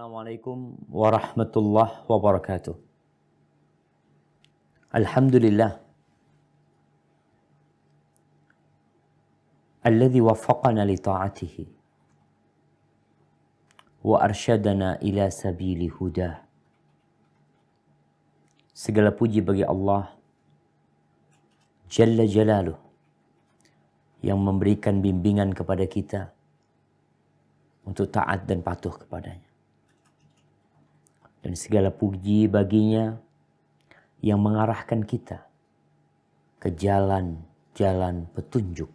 Assalamualaikum warahmatullahi wabarakatuh. Alhamdulillah alladzi waffaqana li ta'atihi wa arsyadana ila sabili hudah. Segala puji bagi Allah Jalla Jalaluh yang memberikan bimbingan kepada kita untuk taat dan patuh kepadanya. Dan segala puji baginya yang mengarahkan kita ke jalan-jalan petunjuk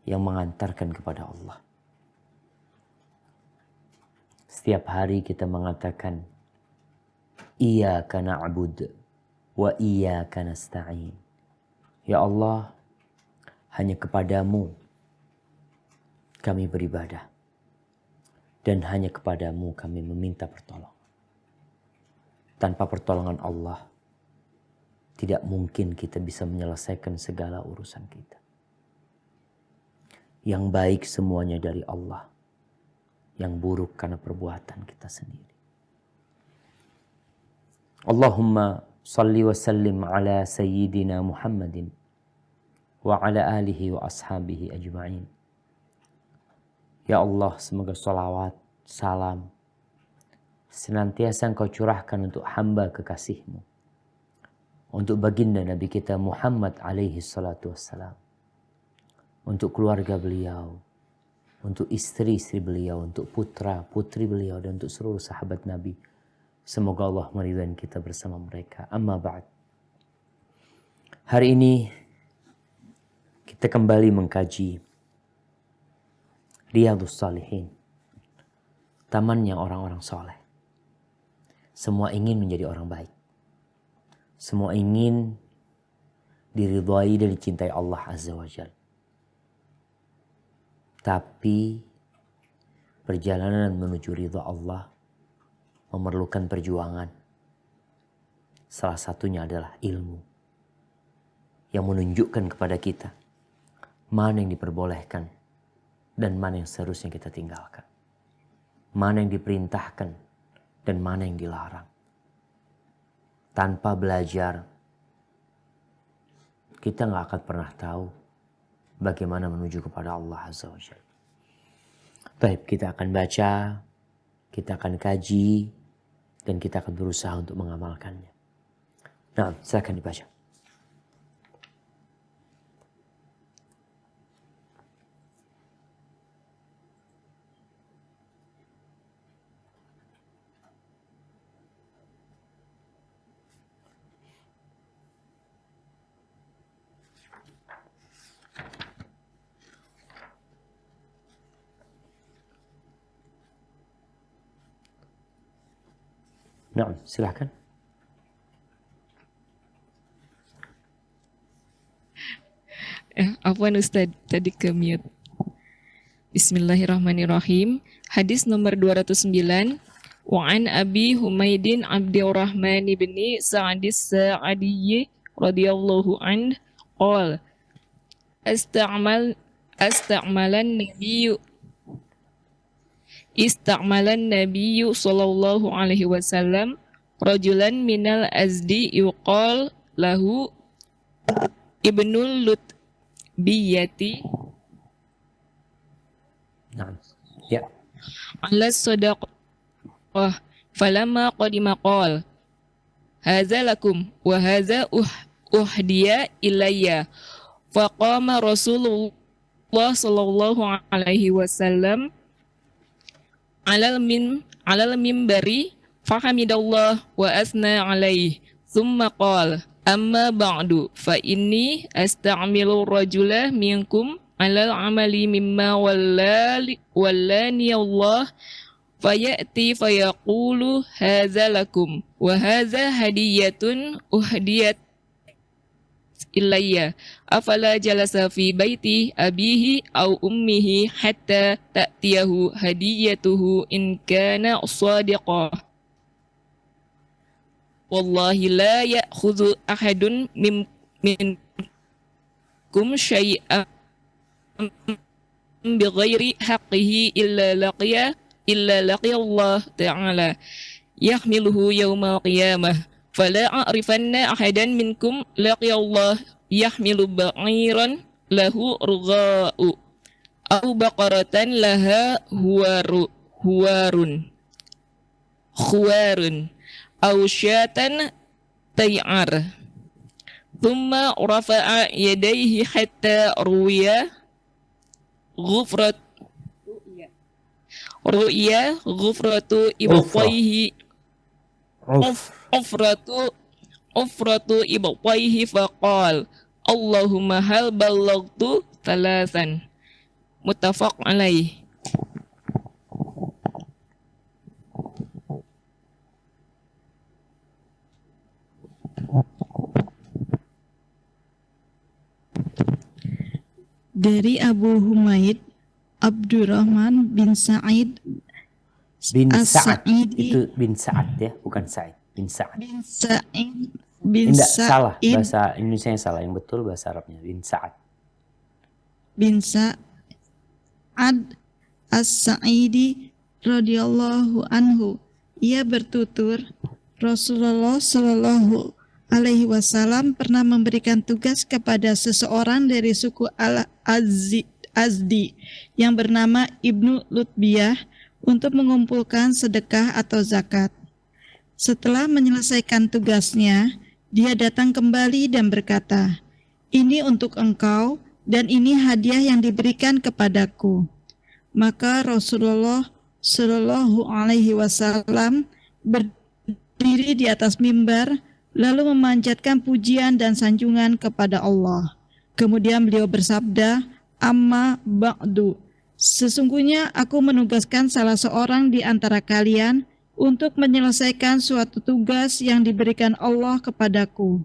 yang mengantarkan kepada Allah. Setiap hari kita mengatakan, Iyyaka na'budu wa iyyaka nasta'in. Ya Allah, hanya kepadamu kami beribadah. Dan hanya kepadamu kami meminta pertolongan. Tanpa pertolongan Allah, tidak mungkin kita bisa menyelesaikan segala urusan kita. Yang baik semuanya dari Allah. Yang buruk karena perbuatan kita sendiri. Allahumma salli wa sallim ala sayyidina Muhammadin wa ala alihi wa ashabihi ajma'in. Ya Allah, semoga salawat, salam senantiasa Engkau curahkan untuk hamba kekasih-Mu, untuk baginda Nabi kita Muhammad alaihi salatu wassalam, untuk keluarga beliau, untuk istri-istri beliau, untuk putra-putri beliau, dan untuk seluruh sahabat Nabi. Semoga Allah meridhai kita bersama mereka. Amma ba'd. Hari ini kita kembali mengkaji Riyadhus Shalihin, tamannya orang-orang soleh. Semua ingin menjadi orang baik. Semua ingin diridhai dan dicintai Allah Azza wa Jalla. Tapi perjalanan menuju ridha Allah memerlukan perjuangan. Salah satunya adalah ilmu yang menunjukkan kepada kita mana yang diperbolehkan dan mana yang seharusnya kita tinggalkan. Mana yang diperintahkan dan mana yang dilarang. Tanpa belajar, kita gak akan pernah tahu bagaimana menuju kepada Allah Azza wa Jalla. Baik, kita akan baca, kita akan kaji, dan kita akan berusaha untuk mengamalkannya. Nah, silakan dibaca. Nah, silahkan. Afwan Ustaz, tadi ke mute. Bismillahirrahmanirrahim. Hadis nomor 209. Wa'an Abi Humaydin Abdurrahman bin Sa'adis Sa'adiyyi radhiyallahu anhu qala Ista'malan Nabiyyu sallallahu alaihi wasallam rajulan minal azdi yuqal lahu Ibnul Lutbiyati Ya. ala sadaqah falamma qadima qala hadza lakum wa hadza uhdiya ilayya faqama Rasulullah sallallahu alaihi wasallam alal mimbari fahamidallah wa asna alaih thumma qala amma ba'du fa inni asta'milu rajula minkum alal amali mimma wallani Allah fayati fayaqulu hadza lakum wa hadza hadiyatun uhdiyat ilayya afala jalasa fi baiti abihi aw ummihi hatta ta'tiyahu hadiyatuhu in kana sadiqah wallahi la ya'khudhu ahadun minkum syai'an bighairi haqqihi illa laqiya إلا لقي الله تعالى يحمله يوم القيامة فلا أعرفن أحدا منكم لقي الله يحمل بعيرا له رغاء أو بقرة لها خوار أو شاة تيعر ثم رفع يديه حتى غفرة غفرة إبطيه عفرة إبطيه فقال اللهم هل بلغت ثلاثا متفق عليه. Dari Abu Humaid Abdurrahman bin Sa'id Bin Sa'ad. As-Sa'idi Itu bin Sa'ad ya, bukan Sa'id. Bin Sa'ad. bin Sa'id bin Tidak, salah. Sa'id Bahasa Indonesia yang salah. Yang betul bahasa Arabnya. Bin Sa'ad. bin Sa'ad As-Sa'idi radhiyallahu anhu. Ia bertutur, Rasulullah Shallallahu alaihi wasallam pernah memberikan tugas kepada seseorang dari suku Azdi yang bernama Ibnu Lutbiyah untuk mengumpulkan sedekah atau zakat. Setelah menyelesaikan tugasnya, dia datang kembali dan berkata, "Ini untuk engkau dan ini hadiah yang diberikan kepadaku." Maka Rasulullah Shallallahu alaihi wasallam berdiri di atas mimbar lalu memanjatkan pujian dan sanjungan kepada Allah. Kemudian beliau bersabda, "Amma ba'du, sesungguhnya aku menugaskan salah seorang di antara kalian untuk menyelesaikan suatu tugas yang diberikan Allah kepadaku.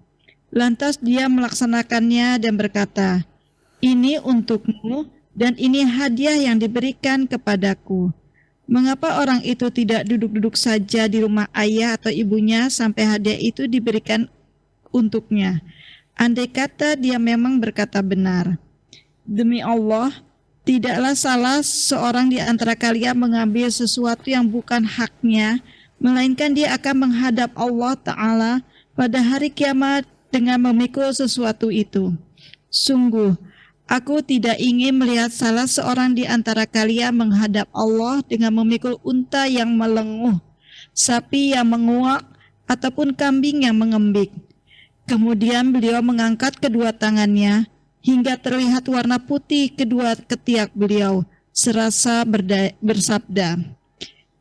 Lantas dia melaksanakannya dan berkata, ini untukmu dan ini hadiah yang diberikan kepadaku. Mengapa orang itu tidak duduk-duduk saja di rumah ayah atau ibunya sampai hadiah itu diberikan untuknya? Andai kata dia memang berkata benar. Demi Allah, tidaklah salah seorang di antara kalian mengambil sesuatu yang bukan haknya, melainkan dia akan menghadap Allah Ta'ala pada hari kiamat dengan memikul sesuatu itu. Sungguh, aku tidak ingin melihat salah seorang di antara kalian menghadap Allah dengan memikul unta yang melenguh, sapi yang menguak, ataupun kambing yang mengembik. Kemudian beliau mengangkat kedua tangannya hingga terlihat warna putih kedua ketiak beliau, serasa bersabda,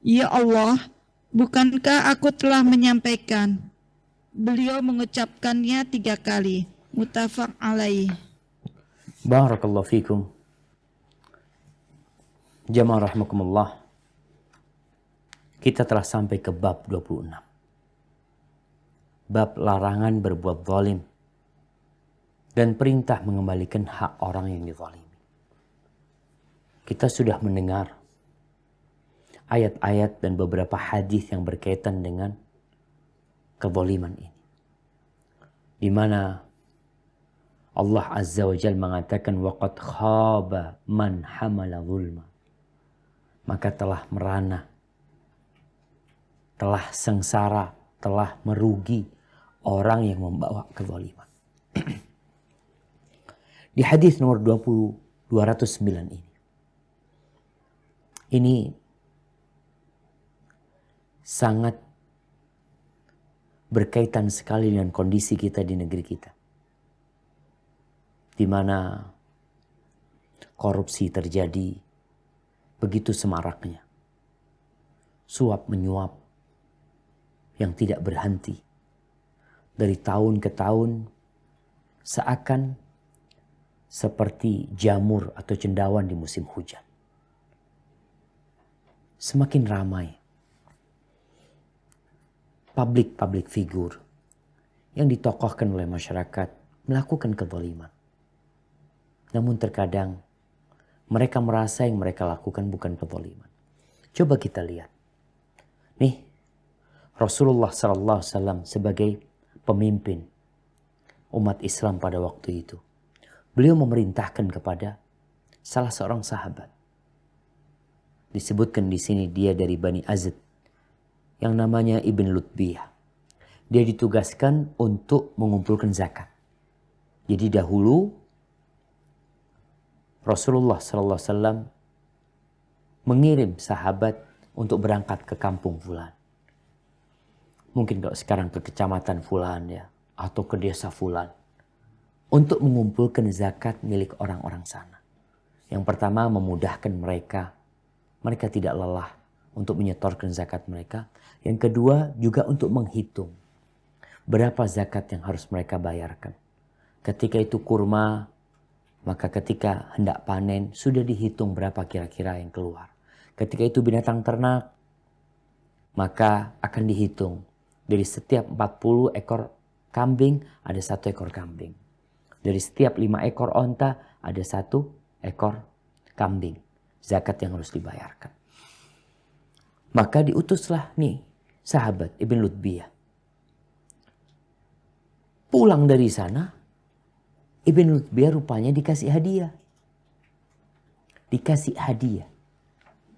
"Ya Allah, bukankah aku telah menyampaikan?" Beliau mengucapkannya 3 kali. Muttafaq alaih. Barakallahu fikum. Jamaah rahimakumullah. Kita telah sampai ke bab 26. Bab larangan berbuat zalim dan perintah mengembalikan hak orang yang dizalimi. Kita sudah mendengar ayat-ayat dan beberapa hadis yang berkaitan dengan kezaliman ini, di mana Allah Azza wa Jalla mengatakan waqad khaba man hamala zulma, maka telah merana, telah sengsara, telah merugi orang yang membawa kezaliman. Di hadis nomor 209 ini sangat berkaitan sekali dengan kondisi kita di negeri kita, di mana korupsi terjadi begitu semaraknya, suap menyuap yang tidak berhenti dari tahun ke tahun, seakan seperti jamur atau cendawan di musim hujan. Semakin ramai public figure yang ditokohkan oleh masyarakat melakukan kezaliman. Namun terkadang mereka merasa yang mereka lakukan bukan kezaliman. Coba kita lihat. Nih, Rasulullah SAW sebagai pemimpin umat Islam pada waktu itu, beliau memerintahkan kepada salah seorang sahabat Disebutkan di sini dia dari Bani Azd yang namanya Ibn Lutbiyah. Dia ditugaskan untuk mengumpulkan zakat. Jadi dahulu Rasulullah SAW mengirim sahabat untuk berangkat ke kampung fulan. Mungkin kalau sekarang ke kecamatan fulan ya, atau ke desa fulan. Untuk mengumpulkan zakat milik orang-orang sana. Yang pertama memudahkan mereka. Mereka tidak lelah untuk menyetorkan zakat mereka. Yang kedua juga untuk menghitung berapa zakat yang harus mereka bayarkan. Ketika itu kurma, maka ketika hendak panen sudah dihitung berapa kira-kira yang keluar. Ketika itu binatang ternak, maka akan dihitung. Dari setiap 40 ekor kambing ada 1 ekor kambing. Dari setiap 5 ekor onta ada 1 ekor kambing. Zakat yang harus dibayarkan. Maka diutuslah nih sahabat Ibn Lutbiyah. Pulang dari sana, Ibn Lutbiyah rupanya dikasih hadiah. Dikasih hadiah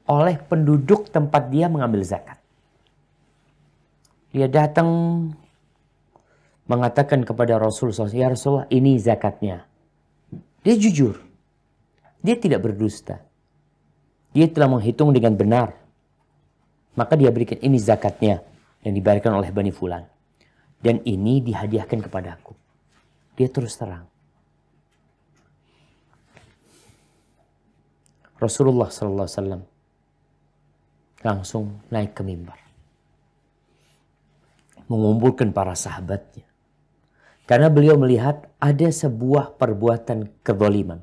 oleh penduduk tempat dia mengambil zakat. Dia datang mengatakan kepada Rasulullah, ya Rasulullah ini zakatnya. Dia jujur. Dia tidak berdusta. Dia telah menghitung dengan benar. Maka dia berikan ini zakatnya yang dibayarkan oleh Bani Fulan. Dan ini dihadiahkan kepadaku. Dia terus terang. Rasulullah SAW langsung naik ke mimbar. Mengumpulkan para sahabatnya. Karena beliau melihat ada sebuah perbuatan kezaliman.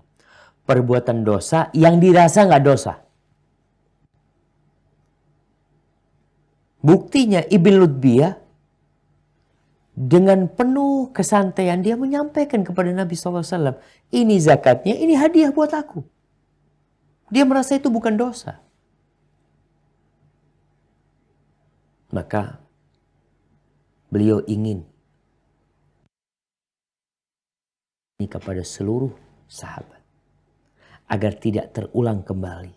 Perbuatan dosa yang dirasa nggak dosa. Buktinya Ibn Lutbiyah dengan penuh kesantaian dia menyampaikan kepada Nabi SAW. Ini zakatnya, ini hadiah buat aku. Dia merasa itu bukan dosa. Maka beliau ingin ini kepada seluruh sahabat. Agar tidak terulang kembali.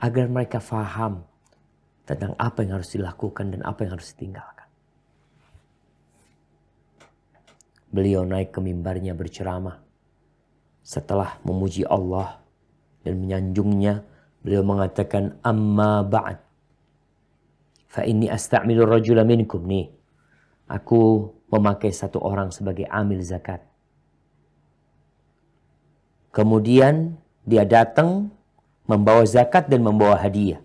Agar mereka faham tentang apa yang harus dilakukan dan apa yang harus ditinggalkan. Beliau naik ke mimbarnya berceramah. Setelah memuji Allah dan menyanjungnya, beliau mengatakan, amma ba'd. Fa inni asta'milu rajula minkum. Nih, aku memakai satu orang sebagai amil zakat. Kemudian dia datang membawa zakat dan membawa hadiah.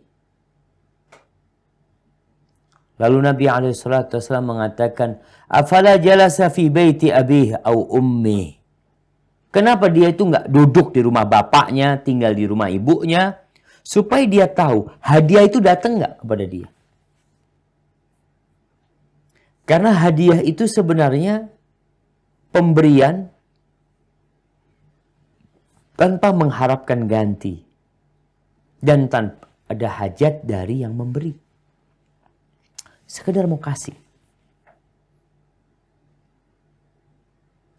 Lalu Nabi SAW mengatakan, afala jalasa fi baiti abih au ummi. Kenapa dia itu nggak duduk di rumah bapaknya, tinggal di rumah ibunya, supaya dia tahu hadiah itu datang nggak kepada dia. Karena hadiah itu sebenarnya pemberian tanpa mengharapkan ganti dan tanpa ada hajat dari yang memberi. Sekedar mau kasih.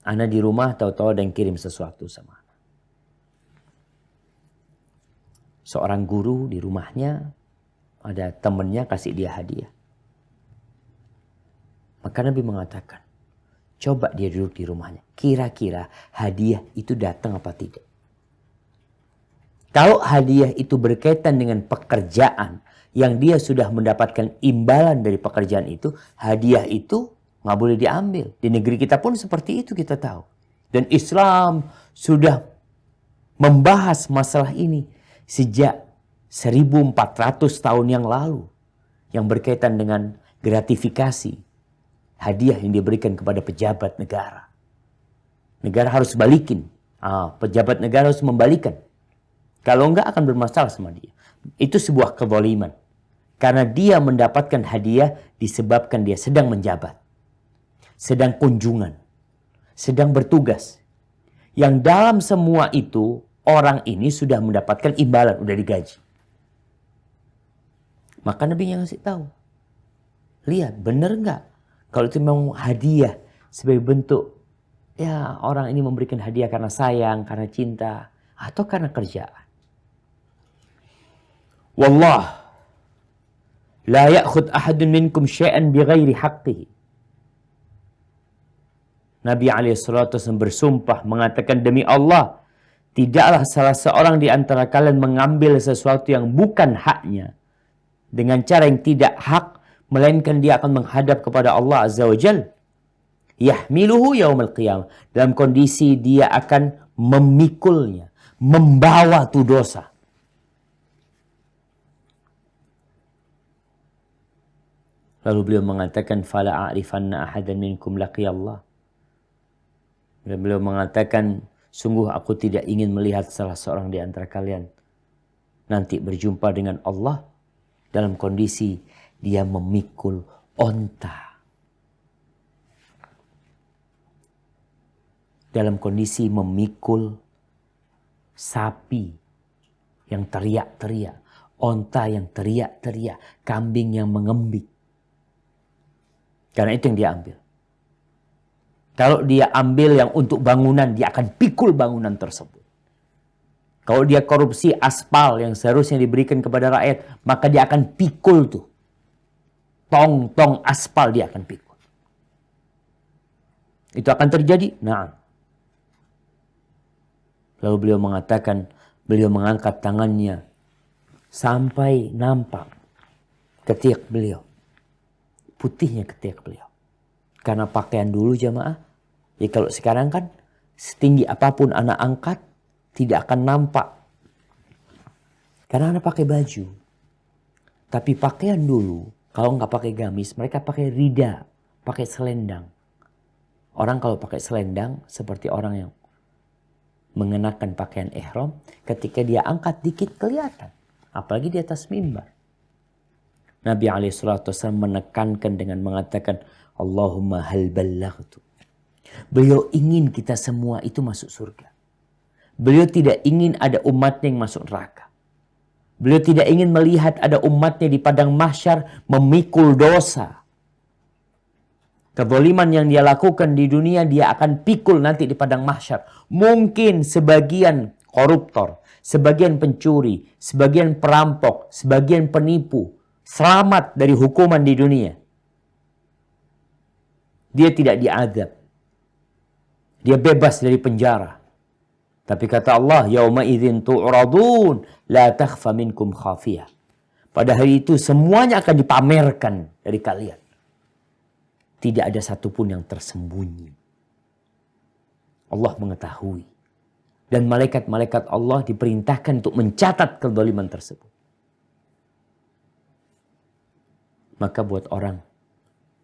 Ana di rumah tahu-tahu ada yang kirim sesuatu sama ana. Seorang guru di rumahnya ada temannya kasih dia hadiah. Maka Nabi mengatakan, coba dia duduk di rumahnya. Kira-kira hadiah itu datang apa tidak? Kalau hadiah itu berkaitan dengan pekerjaan yang dia sudah mendapatkan imbalan dari pekerjaan itu, hadiah itu nggak boleh diambil. Di negeri kita pun seperti itu kita tahu. Dan Islam sudah membahas masalah ini sejak 1400 tahun yang lalu. Yang berkaitan dengan gratifikasi. Hadiah yang diberikan kepada pejabat negara. Negara harus balikin. Pejabat negara harus membalikan. Kalau enggak akan bermasalah sama dia. Itu sebuah kezaliman. Karena dia mendapatkan hadiah disebabkan dia sedang menjabat. Sedang kunjungan. Sedang bertugas. Yang dalam semua itu orang ini sudah mendapatkan imbalan. Udah digaji. Maka Nabi yang ngasih tahu. Lihat benar enggak? Kalau itu memang hadiah sebagai bentuk. Ya orang ini memberikan hadiah karena sayang, karena cinta. Atau karena kerjaan. Wallah la ya'khud ahadun minkum syai'an bighairi haqqihi. Nabi SAW bersumpah mengatakan, demi Allah, tidaklah salah seorang di antara kalian mengambil sesuatu yang bukan haknya dengan cara yang tidak hak, melainkan dia akan menghadap kepada Allah Azza wa Jal. Yahmiluhu yaumal qiyamah. Dalam kondisi dia akan memikulnya, membawa tu dosa. Lalu beliau mengatakan, fala a'rifanna ahadan minkum laqiyallah. Dan beliau mengatakan, sungguh aku tidak ingin melihat salah seorang di antara kalian nanti berjumpa dengan Allah dalam kondisi dia memikul onta. Dalam kondisi memikul sapi yang teriak-teriak, onta yang teriak-teriak, kambing yang mengembik. Karena itu yang dia ambil. Kalau dia ambil yang untuk bangunan, dia akan pikul bangunan tersebut. Kalau dia korupsi aspal yang seharusnya diberikan kepada rakyat, maka dia akan pikul tuh. Tong-tong aspal dia akan pikul. Itu akan terjadi? Nah. Lalu beliau mengatakan, beliau mengangkat tangannya sampai nampak ketiak beliau. Putihnya ketiak beliau. Karena pakaian dulu jamaah. Ya kalau sekarang kan setinggi apapun anak angkat tidak akan nampak. Karena anak pakai baju. Tapi pakaian dulu, kalau nggak pakai gamis, mereka pakai rida, pakai selendang. Orang kalau pakai selendang seperti orang yang mengenakan pakaian ihram, ketika dia angkat dikit kelihatan. Apalagi di atas mimbar. Nabi SAW menekankan dengan mengatakan, Allahumma hal ballaghtu. Beliau ingin kita semua itu masuk surga. Beliau tidak ingin ada umatnya yang masuk neraka. Beliau tidak ingin melihat ada umatnya di padang mahsyar memikul dosa. Kezaliman yang dia lakukan di dunia, dia akan pikul nanti di padang mahsyar. Mungkin sebagian koruptor, sebagian pencuri, sebagian perampok, sebagian penipu selamat dari hukuman di dunia. Dia tidak diazab. Dia bebas dari penjara. Tapi kata Allah, yauma idzin tu'radun la takhfa minkum khafiyah. Pada hari itu semuanya akan dipamerkan dari kalian. Tidak ada satupun yang tersembunyi. Allah mengetahui. Dan malaikat-malaikat Allah diperintahkan untuk mencatat kezaliman tersebut. Maka buat orang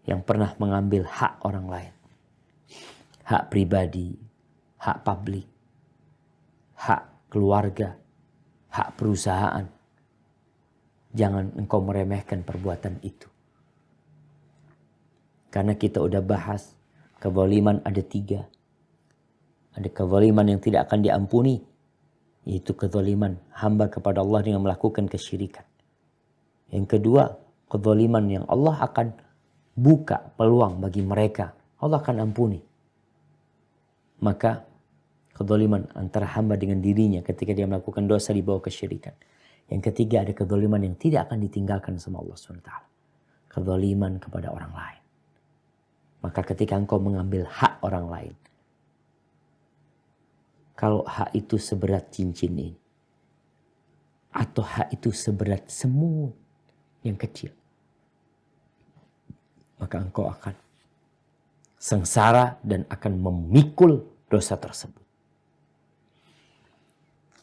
yang pernah mengambil hak orang lain, hak pribadi, hak publik, hak keluarga, hak perusahaan, jangan engkau meremehkan perbuatan itu. Karena kita udah bahas, kezaliman ada 3. Ada kezaliman yang tidak akan diampuni, yaitu kezaliman hamba kepada Allah dengan melakukan kesyirikan. Yang kedua, kezaliman yang Allah akan buka peluang bagi mereka, Allah akan ampuni. Maka kezaliman antara hamba dengan dirinya ketika dia melakukan dosa di bawah kesyirikan. Yang ketiga, ada kezaliman yang tidak akan ditinggalkan sama Allah SWT. Kezaliman kepada orang lain. Maka ketika engkau mengambil hak orang lain, kalau hak itu seberat cincin ini, atau hak itu seberat semut yang kecil, maka engkau akan sengsara dan akan memikul dosa tersebut.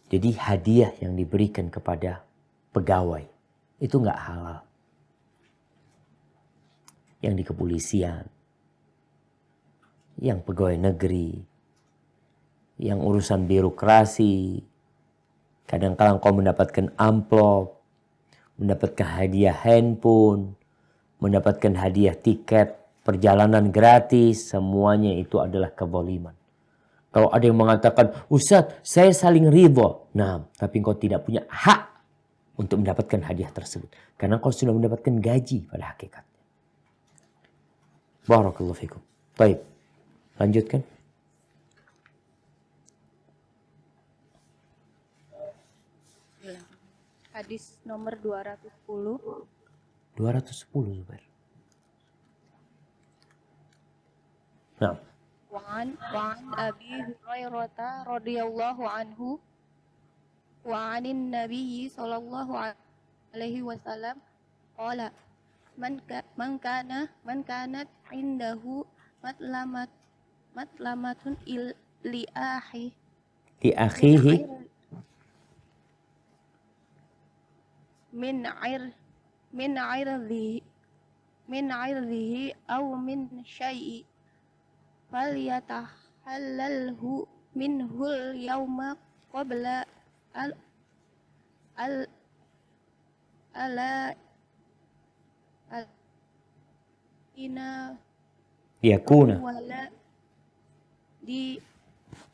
Jadi hadiah yang diberikan kepada pegawai itu nggak halal. Yang di kepolisian, yang pegawai negeri, yang urusan birokrasi, kadang-kadang kau mendapatkan amplop, mendapatkan hadiah handphone, mendapatkan hadiah tiket perjalanan gratis, semuanya itu adalah kezaliman. Kalau ada yang mengatakan, Ustaz, saya saling ridho. Nah, tapi engkau tidak punya hak untuk mendapatkan hadiah tersebut. Karena engkau sudah mendapatkan gaji pada hakikatnya. Barakallahu fikum. Baik, lanjutkan. Hadis nomor 210. 210 Zubair. Nah. Wa'an Abi Hurairah radhiyallahu anhu wa 'anin Nabi sallallahu alaihi wasallam qala man kanat indahu matlamatun li akhihi min irdihi aw min syai'i falyatahallalhu minhul yawma qabla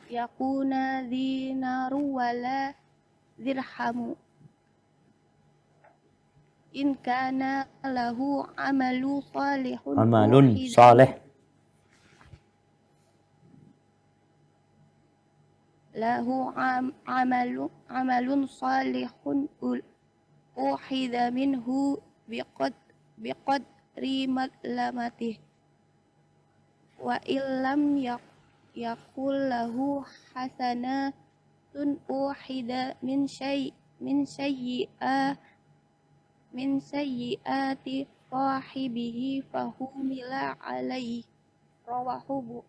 yakuna dinaru wala dirhamu in kana lahu amalun salih lahu amalun salihun uhidha minhu biqadri matlamatih wa illam yakul lahu hasanatun uhidha min sayyiati sahibihi fahumila alaihi rawahu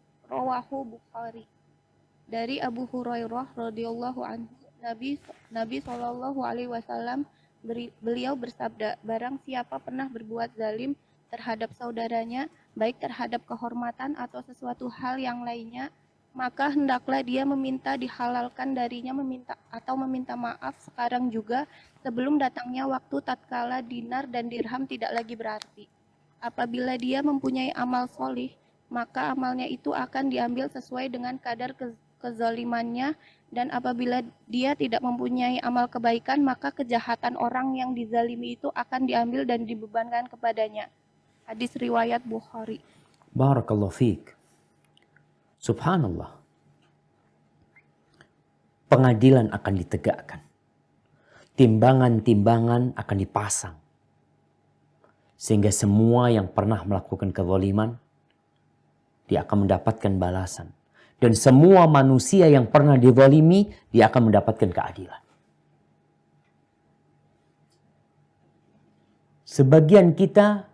Bukhari. Dari Abu Hurairah radhiyallahu anhu, Nabi Shallallahu alaihi wasallam beliau bersabda, barang siapa pernah berbuat zalim terhadap saudaranya, baik terhadap kehormatan atau sesuatu hal yang lainnya, maka hendaklah dia meminta dihalalkan darinya meminta maaf sekarang juga sebelum datangnya waktu tatkala dinar dan dirham tidak lagi berarti. Apabila dia mempunyai amal solih, maka amalnya itu akan diambil sesuai dengan kadar kezalimannya, dan apabila dia tidak mempunyai amal kebaikan, maka kejahatan orang yang dizalimi itu akan diambil dan dibebankan kepadanya. Hadis riwayat Bukhari. Barakallahu fiik. Subhanallah. Pengadilan akan ditegakkan. Timbangan-timbangan akan dipasang. Sehingga semua yang pernah melakukan kezaliman, dia akan mendapatkan balasan. Dan semua manusia yang pernah dizalimi, dia akan mendapatkan keadilan. Sebagian kita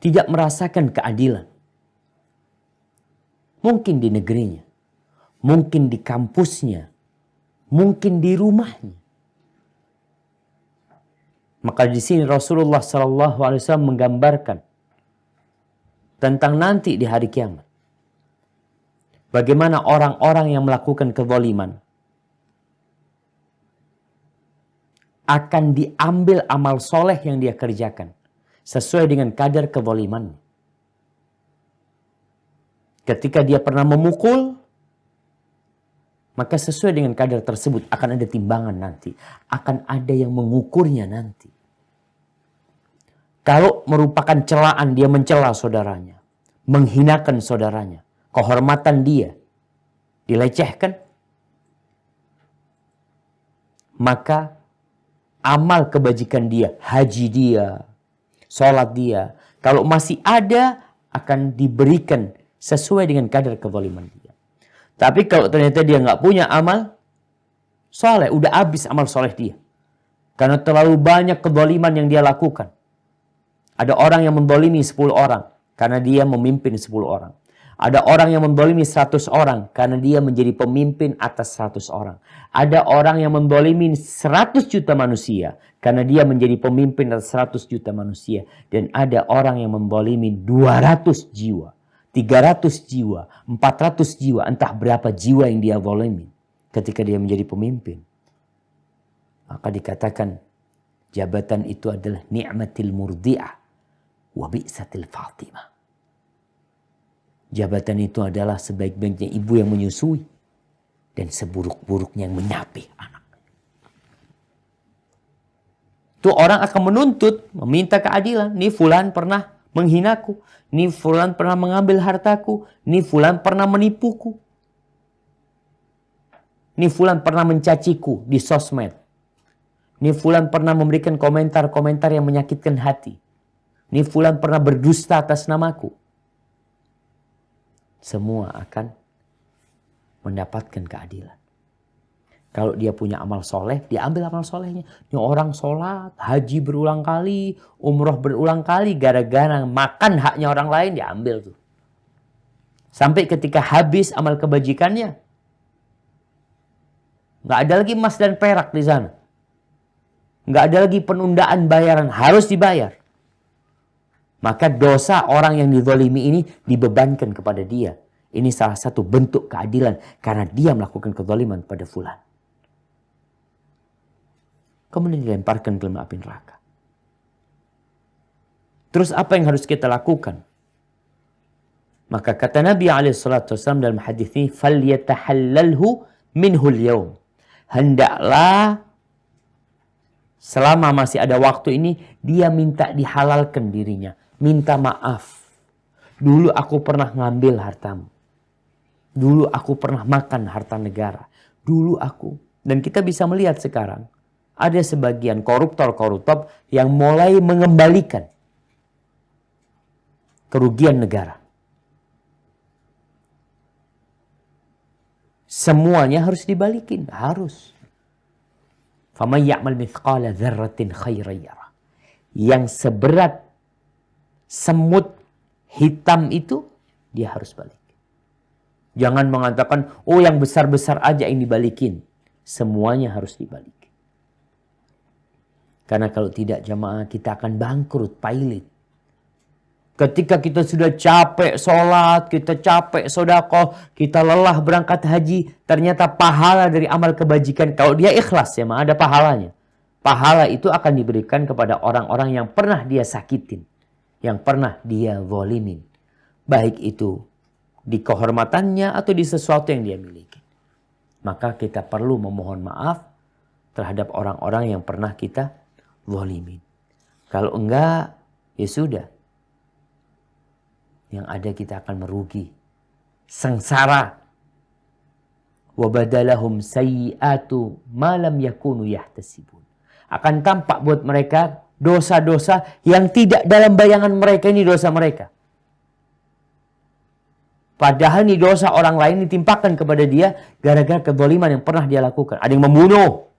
tidak merasakan keadilan. Mungkin di negerinya, mungkin di kampusnya, mungkin di rumahnya. Maka di sini Rasulullah SAW menggambarkan tentang nanti di hari kiamat. Bagaimana orang-orang yang melakukan kezaliman akan diambil amal soleh yang dia kerjakan sesuai dengan kadar kezalimannya. Ketika dia pernah memukul, maka sesuai dengan kadar tersebut akan ada timbangan nanti. Akan ada yang mengukurnya nanti. Kalau merupakan celaan, dia mencela saudaranya, menghinakan saudaranya, kehormatan dia dilecehkan, maka amal kebajikan dia, haji dia, sholat dia, kalau masih ada akan diberikan sesuai dengan kadar kezaliman dia. Tapi kalau ternyata dia nggak punya amal soleh, udah habis amal soleh dia, karena terlalu banyak kezaliman yang dia lakukan. Ada orang yang menzalimi 10 orang karena dia memimpin 10 orang. Ada orang yang menzalimi 100 orang karena dia menjadi pemimpin atas 100 orang. Ada orang yang menzalimi 100 juta manusia karena dia menjadi pemimpin atas 100 juta manusia. Dan ada orang yang menzalimi 200 jiwa, 300 jiwa, 400 jiwa, entah berapa jiwa yang dia zalimi ketika dia menjadi pemimpin. Maka dikatakan jabatan itu adalah ni'matil murdi'ah wa bi'satil fatimah. Jabatan itu adalah sebaik-baiknya ibu yang menyusui dan seburuk-buruknya yang menyapih anak. Itu orang akan menuntut, meminta keadilan. Nih fulan pernah menghinaku, nih fulan pernah mengambil hartaku, nih fulan pernah menipuku, nih fulan pernah mencaciku di sosmed. Ini fulan pernah memberikan komentar-komentar yang menyakitkan hati. Ini fulan pernah berdusta atas namaku. Semua akan mendapatkan keadilan. Kalau dia punya amal soleh, dia ambil amal solehnya. Ini orang sholat, haji berulang kali, umroh berulang kali, gara-gara makan haknya orang lain, dia ambil tuh. Sampai ketika habis amal kebajikannya, nggak ada lagi emas dan perak di sana. Nggak ada lagi penundaan bayaran, harus dibayar. Maka dosa orang yang dizalimi ini dibebankan kepada dia. Ini salah satu bentuk keadilan karena dia melakukan kezaliman pada fulan. Kemudian dilemparkan ke dalam api neraka. Terus apa yang harus kita lakukan? Maka kata Nabi SAW dalam hadis ini, "Falyatahallalhu minhul yaum." Hendaklah selama masih ada waktu ini, dia minta dihalalkan dirinya. Minta maaf. Dulu aku pernah ngambil hartamu. Dulu aku pernah makan harta negara. Dulu aku. Dan kita bisa melihat sekarang. Ada sebagian koruptor-koruptor yang mulai mengembalikan kerugian negara. Semuanya harus dibalikin. Harus. فَمَنْ يَعْمَلْ مِثْقَالَ ذَرَّةٍ خَيْرًا يَرَهُ. Yang seberat semut hitam itu, dia harus balik. Jangan mengatakan, oh yang besar-besar aja yang dibalikin. Semuanya harus dibalik. Karena kalau tidak jamaah, kita akan bangkrut, pailit. Ketika kita sudah capek sholat, kita capek sedekah, kita lelah berangkat haji, ternyata pahala dari amal kebajikan, kalau dia ikhlas ya, ada pahalanya. Pahala itu akan diberikan kepada orang-orang yang pernah dia sakitin, yang pernah dia zalimin. Baik itu di kehormatannya atau di sesuatu yang dia miliki. Maka kita perlu memohon maaf terhadap orang-orang yang pernah kita zalimin. Kalau enggak, ya sudah. Yang ada kita akan merugi. Sengsara. وَبَدَلَهُمْ سَيِّئَاتُ مَا لَمْ يَكُونُوا يَحْتَسِبُونَ. Akan tampak buat mereka dosa-dosa yang tidak dalam bayangan mereka, ini dosa mereka. Padahal ini dosa orang lain ditimpakan kepada dia gara-gara kezaliman yang pernah dia lakukan. Ada yang membunuh.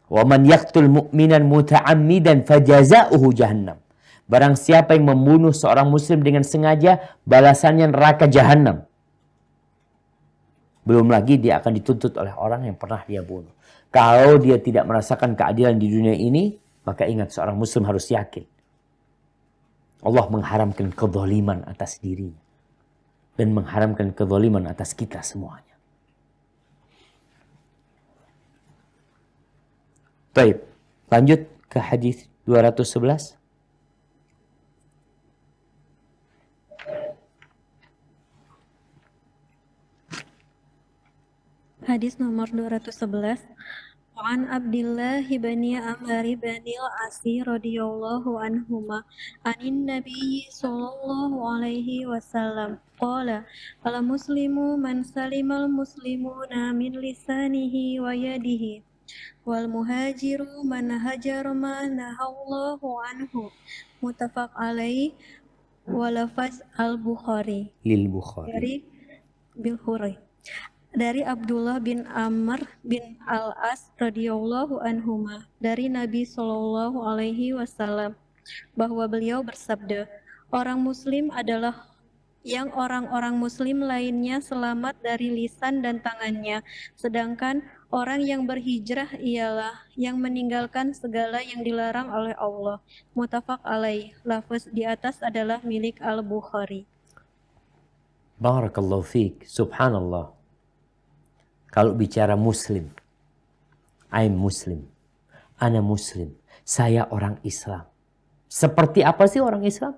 وَمَنْ يَقْتُلْ مُؤْمِنًا مُتَعَمِّدًا فَجَزَاؤُهُ جَهَنَّمْ. Barang siapa yang membunuh seorang muslim dengan sengaja, balasannya neraka jahanam. Belum lagi dia akan dituntut oleh orang yang pernah dia bunuh. Kalau dia tidak merasakan keadilan di dunia ini, maka ingat seorang muslim harus yakin. Allah mengharamkan kezaliman atas dirinya. Dan mengharamkan kezaliman atas kita semuanya. Baik, lanjut ke hadis 211. Hadis nomor 211. An Abdullah bin Amr bin al-Asi radhiyallahu anhuma anin Nabi sallallahu alaihi wasallam qala al muslimu man salimal muslimuna min lisanihi wa yadihi wal muhajiru man hajara ma nahallahu anhu muttafaq alaihi wa lafaz al-Bukhari Lil Bukhari. Dari Abdullah bin Amr bin Al-As radhiyallahu anhuma dari Nabi Shallallahu alaihi wasallam bahwa beliau bersabda, orang muslim adalah yang orang-orang muslim lainnya selamat dari lisan dan tangannya, sedangkan orang yang berhijrah ialah yang meninggalkan segala yang dilarang oleh Allah. Muttafaq alaih. Lafaz di atas adalah milik Al-Bukhari. Barakallahu fiik. Subhanallah. Kalau bicara muslim, I'm muslim, ana muslim, saya orang Islam. Seperti apa sih orang Islam?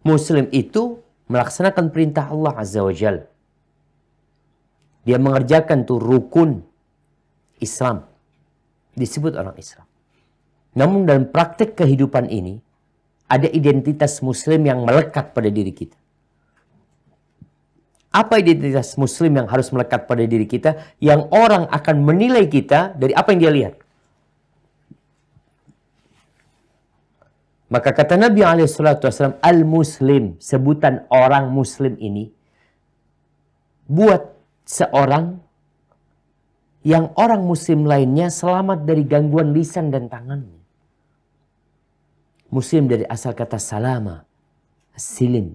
Muslim itu melaksanakan perintah Allah Azza wa Jalla. Dia mengerjakan tuh rukun Islam. Disebut orang Islam. Namun dalam praktek kehidupan ini, ada identitas muslim yang melekat pada diri kita. Apa identitas muslim yang harus melekat pada diri kita, yang orang akan menilai kita dari apa yang dia lihat? Maka kata Nabi SAW, al-muslim, sebutan orang muslim ini, buat seorang yang orang muslim lainnya selamat dari gangguan lisan dan tangannya. Muslim dari asal kata salama, silim,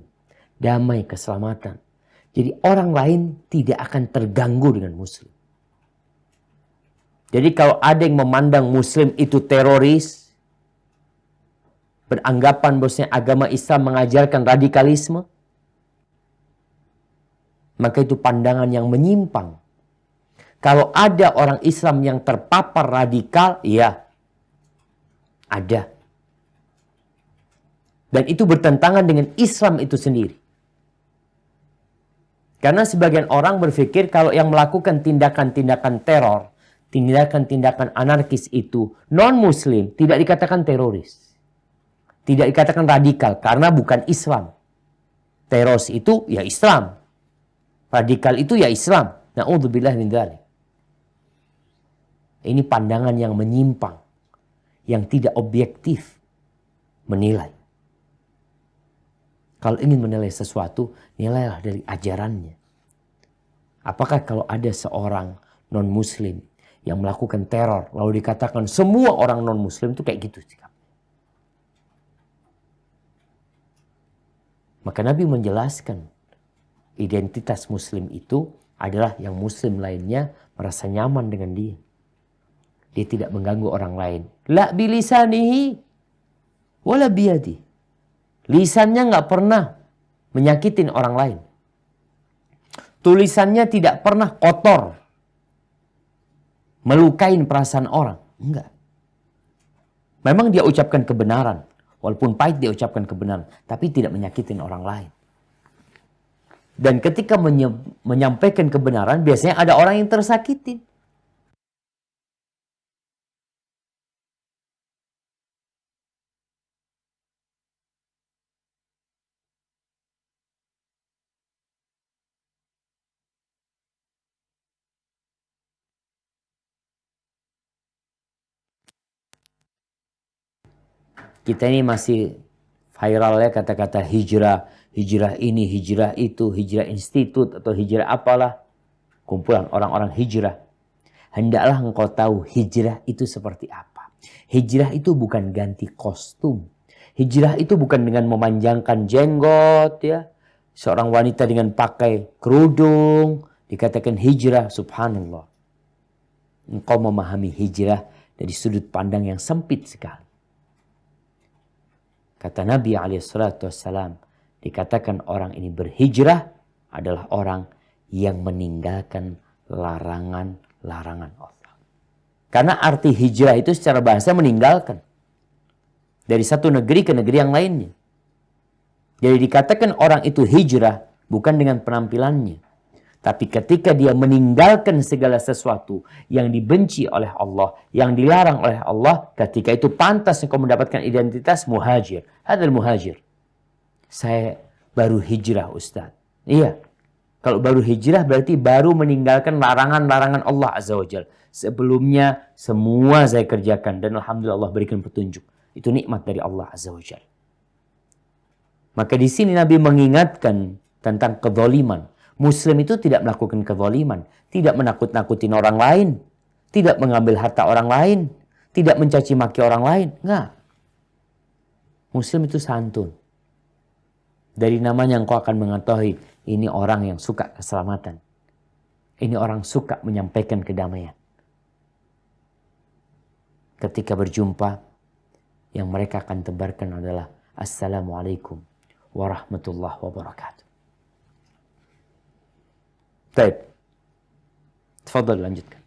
damai, keselamatan. Jadi orang lain tidak akan terganggu dengan muslim. Jadi kalau ada yang memandang muslim itu teroris, beranggapan bahwasanya agama Islam mengajarkan radikalisme, maka itu pandangan yang menyimpang. Kalau ada orang Islam yang terpapar radikal, ya ada. Dan itu bertentangan dengan Islam itu sendiri. Karena sebagian orang berpikir kalau yang melakukan tindakan-tindakan teror, tindakan-tindakan anarkis itu non-muslim, tidak dikatakan teroris. Tidak dikatakan radikal karena bukan Islam. Teroris itu ya Islam. Radikal itu ya Islam. Na'udzubillah min dzalik. Ini pandangan yang menyimpang, yang tidak objektif menilai. Kalau ingin menilai sesuatu, nilailah dari ajarannya. Apakah kalau ada seorang non-muslim yang melakukan teror, lalu dikatakan semua orang non-muslim itu kayak gitu sikapnya? Maka Nabi menjelaskan, identitas muslim itu adalah yang muslim lainnya merasa nyaman dengan dia. Dia tidak mengganggu orang lain. La bilisanihi wala biyadi. Lisannya nggak pernah menyakitin orang lain. Tulisannya tidak pernah kotor, melukain perasaan orang. Enggak. Memang dia ucapkan kebenaran. Walaupun pahit dia ucapkan kebenaran. Tapi tidak menyakitin orang lain. Dan ketika menyampaikan kebenaran, biasanya ada orang yang tersakitin. Kita ini masih viral ya kata-kata hijrah. Hijrah ini, hijrah itu, hijrah institut atau hijrah apalah. Kumpulan orang-orang hijrah. Hendaklah engkau tahu hijrah itu seperti apa. Hijrah itu bukan ganti kostum. Hijrah itu bukan dengan memanjangkan jenggot ya. Seorang wanita dengan pakai kerudung dikatakan hijrah, subhanallah. Engkau memahami hijrah dari sudut pandang yang sempit sekali. Kata Nabi SAW, dikatakan orang ini berhijrah adalah orang yang meninggalkan larangan-larangan Allah. Karena arti hijrah itu secara bahasa meninggalkan. Dari satu negeri ke negeri yang lainnya. Jadi dikatakan orang itu hijrah bukan dengan penampilannya. Tapi ketika dia meninggalkan segala sesuatu yang dibenci oleh Allah, yang dilarang oleh Allah, ketika itu pantas engkau mendapatkan identitas muhajir. Hadal muhajir. Saya baru hijrah, Ustaz. Iya. Kalau baru hijrah berarti baru meninggalkan larangan-larangan Allah Azza wa Jalla. Sebelumnya semua saya kerjakan dan alhamdulillah Allah berikan petunjuk. Itu nikmat dari Allah Azza wa Jalla. Maka di sini Nabi mengingatkan tentang kezaliman. Muslim itu tidak melakukan kezaliman, tidak menakut-nakutin orang lain, tidak mengambil harta orang lain, tidak mencaci maki orang lain. Enggak. Muslim itu santun. Dari namanya engkau akan mengetahui ini orang yang suka keselamatan. Ini orang suka menyampaikan kedamaian. Ketika berjumpa, yang mereka akan tebarkan adalah Assalamualaikum warahmatullahi wabarakatuh. Baik. Tafadhal lanjutkan.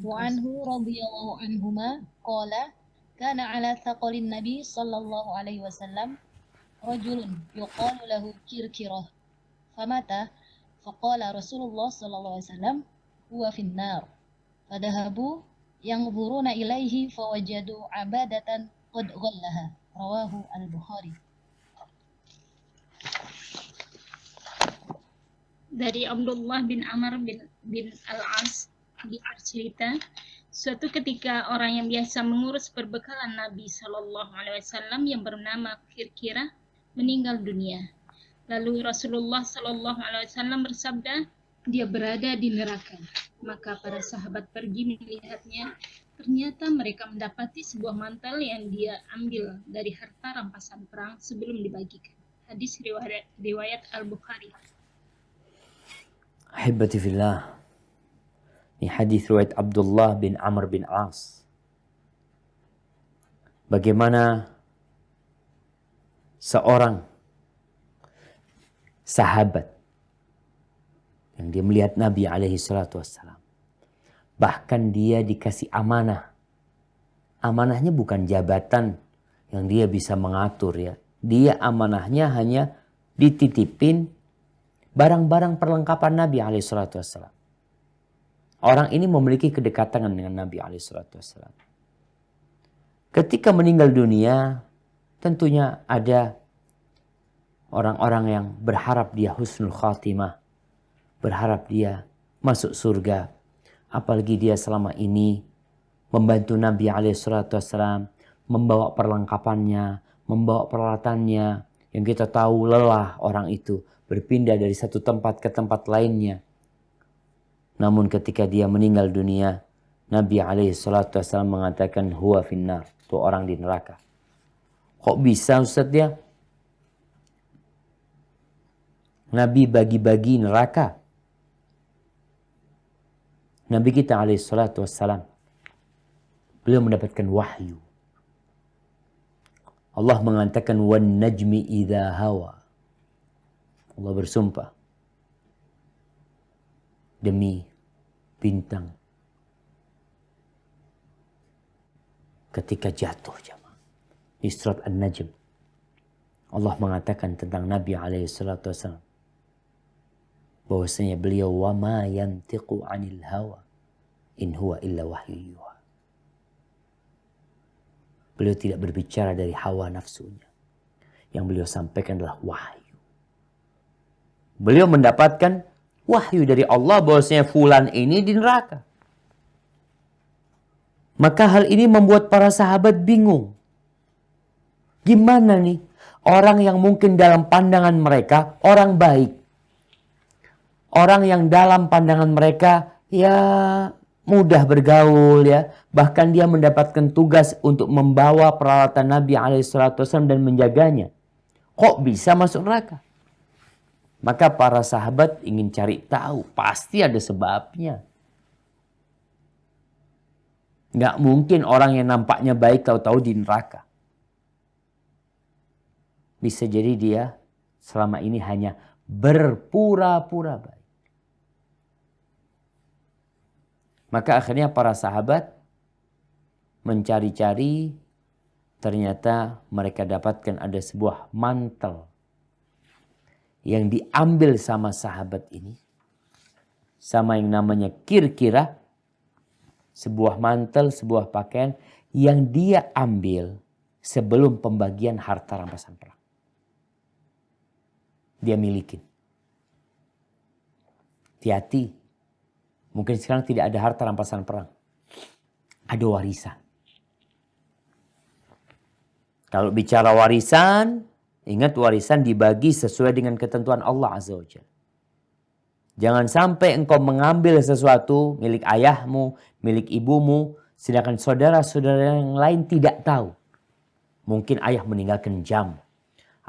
وعنه رضي الله عنهما قال كان على ثقل النبي صلى الله عليه وسلم رجل يقال له كركرة فمات Faqala Rasulullah sallallahu alaihi wasallam huwa finnar. Fadhahabu yanzuruna ilaihi fawajadu abadatan qad ghallaha. Rawahu al-Bukhari. Dari Abdullah bin Amr bin Al-As bercerita, suatu ketika orang yang biasa mengurus perbekalan Nabi Shallallahu Alaihi Wasallam yang bernama Kirkirah meninggal dunia. Lalu Rasulullah Shallallahu Alaihi Wasallam bersabda, dia berada di neraka. Maka para sahabat pergi melihatnya. Ternyata mereka mendapati sebuah mantel yang dia ambil dari harta rampasan perang sebelum dibagikan. Hadis riwayat Al-Bukhari. Ahibati fillah. Ini hadis riwayat Abdullah bin Amr bin As. Bagaimana seorang sahabat yang dia melihat Nabi alaihi salatu wassalam. Bahkan dia dikasih amanah. Amanahnya bukan jabatan yang dia bisa mengatur ya. Dia amanahnya hanya dititipin barang-barang perlengkapan Nabi alaihi salatu wassalam. Orang ini memiliki kedekatan dengan Nabi alaihi salatu wassalam. Ketika meninggal dunia, tentunya ada orang-orang yang berharap dia husnul khatimah. Berharap dia masuk surga. Apalagi dia selama ini membantu Nabi SAW, membawa perlengkapannya, membawa peralatannya. Yang kita tahu lelah orang itu berpindah dari satu tempat ke tempat lainnya. Namun ketika dia meninggal dunia, Nabi SAW mengatakan huwa finnar. Itu orang di neraka. Kok bisa Ustaz ya? Nabi bagi-bagi neraka. Nabi kita alaihissalam, beliau mendapatkan wahyu. Allah mengatakan wan najmi idza hawa. Allah bersumpah demi bintang ketika jatuh jemaah. Di surat An-Najm Allah mengatakan tentang Nabi alaihissalam bahwasanya beliau wa ma yantiqu 'anil hawa in huwa illa wahyu yuha. Beliau tidak berbicara dari hawa nafsunya. Yang beliau sampaikan adalah wahyu. Beliau mendapatkan wahyu dari Allah bahwasanya fulan ini di neraka. Maka hal ini membuat para sahabat bingung. Gimana nih orang yang mungkin dalam pandangan mereka orang baik. Orang yang dalam pandangan mereka ya mudah bergaul ya. Bahkan dia mendapatkan tugas untuk membawa peralatan Nabi SAW dan menjaganya. Kok bisa masuk neraka? Maka para sahabat ingin cari tahu. Pasti ada sebabnya. Nggak mungkin orang yang nampaknya baik tahu-tahu di neraka. Bisa jadi dia selama ini hanya berpura-pura baik. Maka akhirnya para sahabat mencari-cari, ternyata mereka dapatkan ada sebuah mantel yang diambil sama sahabat ini. Sama yang namanya Kirkirah. Sebuah mantel, sebuah pakaian yang dia ambil sebelum pembagian harta rampasan perang. Dia milikin. Hati-hati. Mungkin sekarang tidak ada harta rampasan perang. Ada warisan. Kalau bicara warisan, ingat warisan dibagi sesuai dengan ketentuan Allah Azza wa Jalla. Jangan sampai engkau mengambil sesuatu milik ayahmu, milik ibumu, sedangkan saudara-saudara yang lain tidak tahu. Mungkin ayah meninggalkan jam.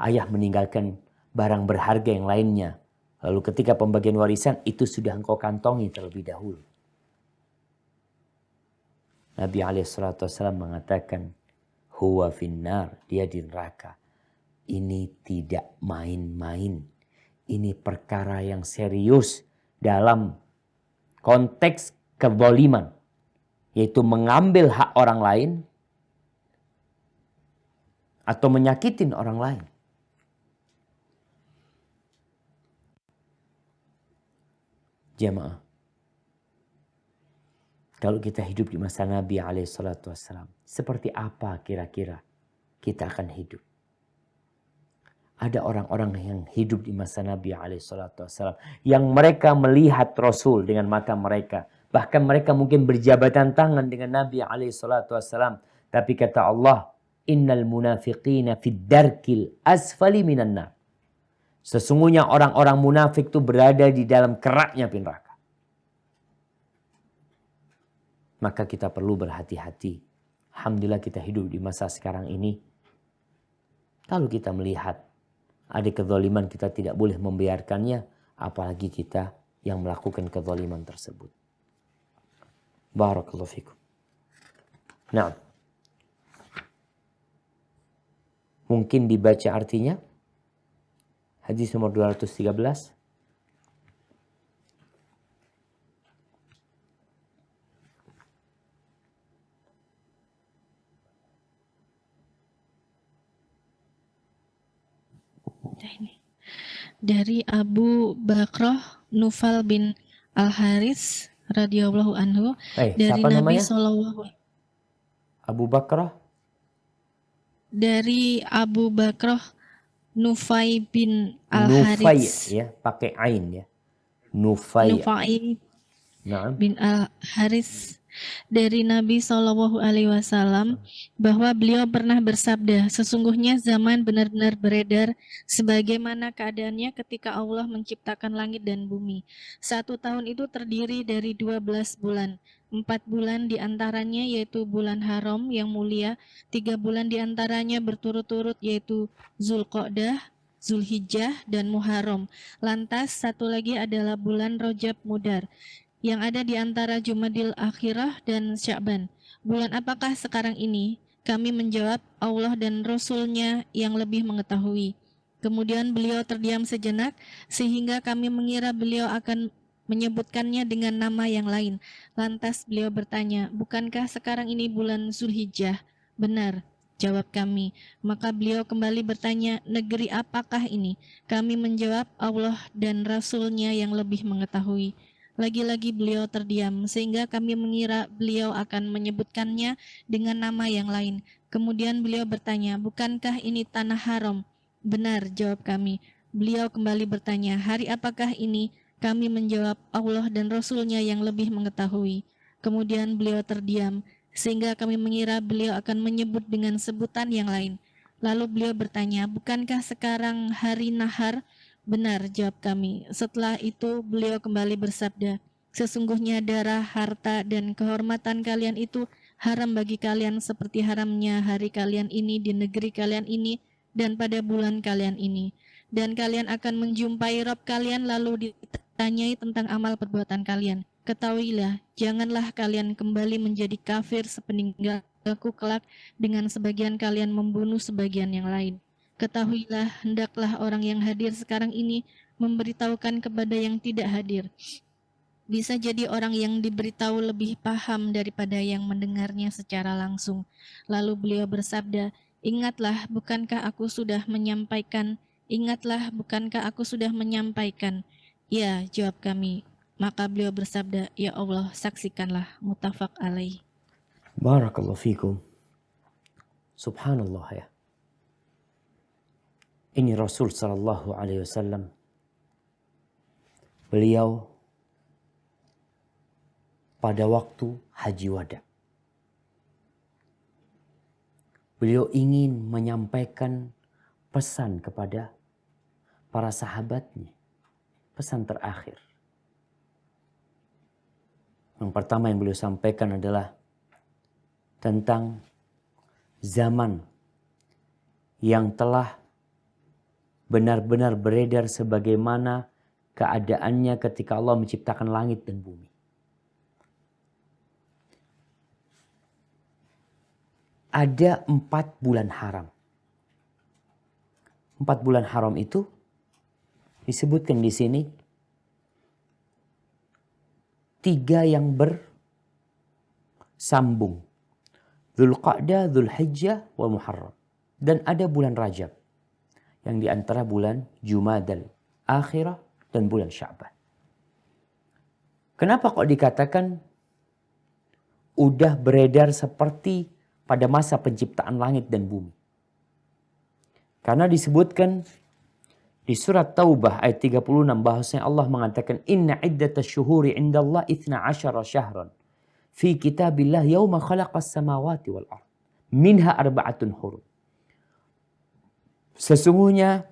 Ayah meninggalkan barang berharga yang lainnya. Lalu ketika pembagian warisan itu sudah engkau kantongi terlebih dahulu. Nabi SAW mengatakan, huwa finnar, dia di neraka. Ini tidak main-main. Ini perkara yang serius dalam konteks kezaliman. Yaitu mengambil hak orang lain atau menyakitin orang lain. Jamaah, kalau kita hidup di masa Nabi SAW, seperti apa kira-kira kita akan hidup? Ada orang-orang yang hidup di masa Nabi SAW yang mereka melihat Rasul dengan mata mereka. Bahkan mereka mungkin berjabatan tangan dengan Nabi SAW. Tapi kata Allah, innal munafiqina fid darkil asfali minan nar. Sesungguhnya orang-orang munafik itu berada di dalam keraknya api neraka. Maka kita perlu berhati-hati. Alhamdulillah kita hidup di masa sekarang ini. Kalau kita melihat ada kezaliman, kita tidak boleh membiarkannya. Apalagi kita yang melakukan kezaliman tersebut. Barakallahu fikum. Nah, mungkin dibaca artinya. Hadis nomor 213. Dari Abu Bakrah Nufal bin Al-Haris radhiyallahu anhu, dari siapa Nabi namanya? sallallahu Abu Bakrah? Dari Abu Bakrah Nufai bin Nufai, Al-Haris. ya, pakai ain ya. Nufai. Nufai Naam. bin Al-Haris dari Nabi SAW bahwa beliau pernah bersabda, sesungguhnya zaman benar-benar beredar sebagaimana keadaannya ketika Allah menciptakan langit dan bumi. 1 tahun itu terdiri dari 12 bulan. 4 bulan diantaranya yaitu bulan haram yang mulia, 3 bulan diantaranya berturut-turut yaitu Zulqa'dah, Zulhijjah, dan Muharram. Lantas satu lagi adalah bulan Rajab Mudar yang ada di antara Jumadil Akhirah dan Sya'ban. Bulan apakah sekarang ini? Kami menjawab, Allah dan Rasul-Nya yang lebih mengetahui. Kemudian beliau terdiam sejenak sehingga kami mengira beliau akan menyebutkannya dengan nama yang lain. Lantas beliau bertanya, bukankah sekarang ini bulan Zulhijjah? Benar, jawab kami. Maka beliau kembali bertanya, negeri apakah ini? Kami menjawab, Allah dan Rasul-Nya yang lebih mengetahui. Lagi-lagi beliau terdiam, sehingga kami mengira beliau akan menyebutkannya dengan nama yang lain. Kemudian beliau bertanya, bukankah ini tanah haram? Benar, jawab kami. Beliau kembali bertanya, hari apakah ini? Kami menjawab, Allah dan Rasul-Nya yang lebih mengetahui. Kemudian beliau terdiam, sehingga kami mengira beliau akan menyebut dengan sebutan yang lain. Lalu beliau bertanya, bukankah sekarang hari nahar? Benar, jawab kami. Setelah itu beliau kembali bersabda, sesungguhnya darah, harta, dan kehormatan kalian itu haram bagi kalian seperti haramnya hari kalian ini di negeri kalian ini dan pada bulan kalian ini. Dan kalian akan menjumpai Rabb kalian lalu ditanyai tentang amal perbuatan kalian. Ketahuilah, janganlah kalian kembali menjadi kafir sepeninggalku kelak dengan sebagian kalian membunuh sebagian yang lain. Ketahuilah, hendaklah orang yang hadir sekarang ini memberitahukan kepada yang tidak hadir. Bisa jadi orang yang diberitahu lebih paham daripada yang mendengarnya secara langsung. Lalu beliau bersabda, ingatlah, bukankah aku sudah menyampaikan? Ingatlah, bukankah aku sudah menyampaikan? Ya, jawab kami. Maka beliau bersabda, ya Allah, saksikanlah. Muttafaq alaih. Barakallahu fikum. Subhanallah ya. Ini Rasul sallallahu alaihi wasallam. Beliau pada waktu haji wada. Beliau ingin menyampaikan pesan kepada para sahabatnya. Pesan terakhir. Yang pertama yang beliau sampaikan adalah tentang zaman yang telah benar-benar beredar sebagaimana keadaannya ketika Allah menciptakan langit dan bumi. Ada 4 bulan haram. 4 bulan haram itu disebutkan di sini 3 yang bersambung. Dzulqa'dah, Dzulhijjah, wa Muharram. Dan ada bulan Rajab. Yang di antara bulan Jumadal Akhirah dan bulan Sya'ban. Kenapa kok dikatakan udah beredar seperti pada masa penciptaan langit dan bumi? Karena disebutkan di surat Taubah ayat 36 bahwasanya Allah mengatakan inna iddatash syuhuri indallah 12 syahran fi kitabillah yauma khalaqas samawati wal ard minha arba'atun hurum. Sesungguhnya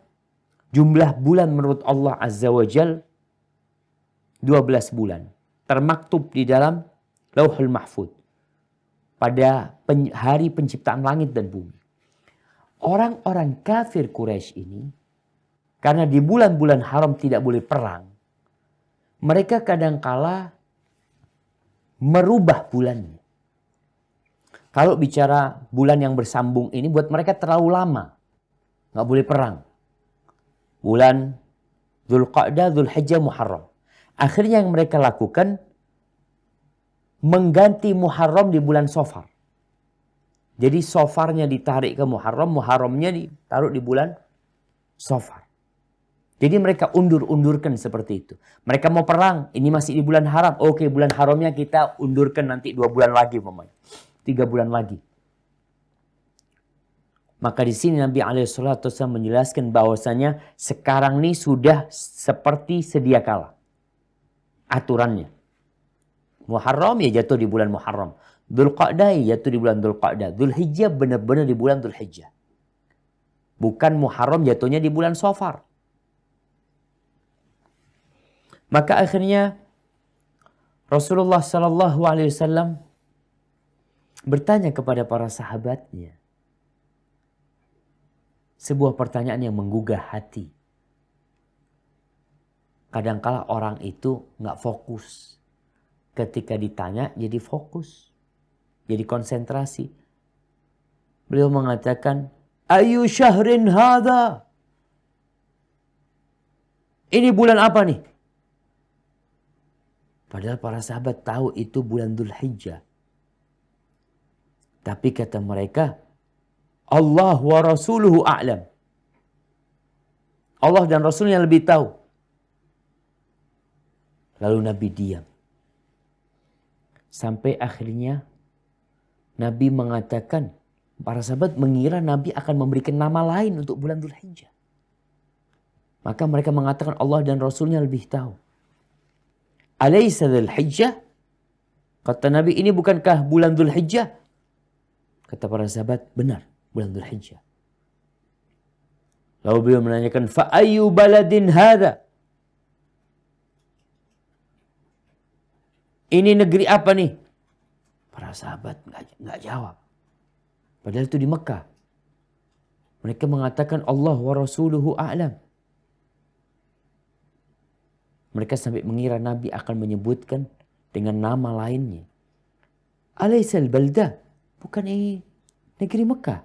jumlah bulan menurut Allah Azza wa Jal 12 bulan. Termaktub di dalam Lauhul Mahfud. Pada hari penciptaan langit dan bumi. Orang-orang kafir Quraisy ini, karena di bulan-bulan haram tidak boleh perang, mereka kadangkala merubah bulannya. Kalau bicara bulan yang bersambung ini buat mereka terlalu lama. Nggak boleh perang. Bulan Dzulqa'dah, Dzulhijjah, Muharram. Akhirnya yang mereka lakukan mengganti Muharram di bulan Safar. Jadi Safarnya ditarik ke Muharram, Muharramnya ditaruh di bulan Safar. Jadi mereka undur-undurkan seperti itu. Mereka mau perang, ini masih di bulan haram. Oke, bulan haramnya kita undurkan nanti 2 bulan lagi, 3 bulan lagi. Maka di sini Nabi SAW menjelaskan bahwasanya sekarang ini sudah seperti sedia kala aturannya. Muharram ya jatuh di bulan Muharram. Dzulqa'dah ya jatuh di bulan Dzulqa'dah. Dzulhijjah benar-benar di bulan Dzulhijjah. Bukan Muharram jatuhnya di bulan Safar. Maka akhirnya Rasulullah SAW bertanya kepada para sahabatnya. Sebuah pertanyaan yang menggugah hati. Kadangkala orang itu nggak fokus. Ketika ditanya jadi fokus. Jadi konsentrasi. Beliau mengatakan, Ayu syahrin hadha. Ini bulan apa nih? Padahal para sahabat tahu itu bulan Dzulhijjah. Tapi kata mereka, Allah wa rasuluhu a'lam. Allah dan Rasulnya lebih tahu. Lalu Nabi diam. Sampai akhirnya Nabi mengatakan, para sahabat mengira Nabi akan memberikan nama lain untuk bulan Dzulhijjah. Maka mereka mengatakan Allah dan Rasulnya lebih tahu. Alaysa Dzulhijjah? Kata Nabi, ini bukankah bulan Dzulhijjah? Kata para sahabat, benar, bulan Dzulhijjah. Lalu beliau menanyakan, fa ayyu baladin hadha? Ini negeri apa nih? Para sahabat nggak jawab. Padahal itu di Mekah. Mereka mengatakan Allah wa rasuluhu a'lam. Mereka sampai mengira Nabi akan menyebutkan dengan nama lainnya. Alaysal baldah? Bukan ini negeri Mekah?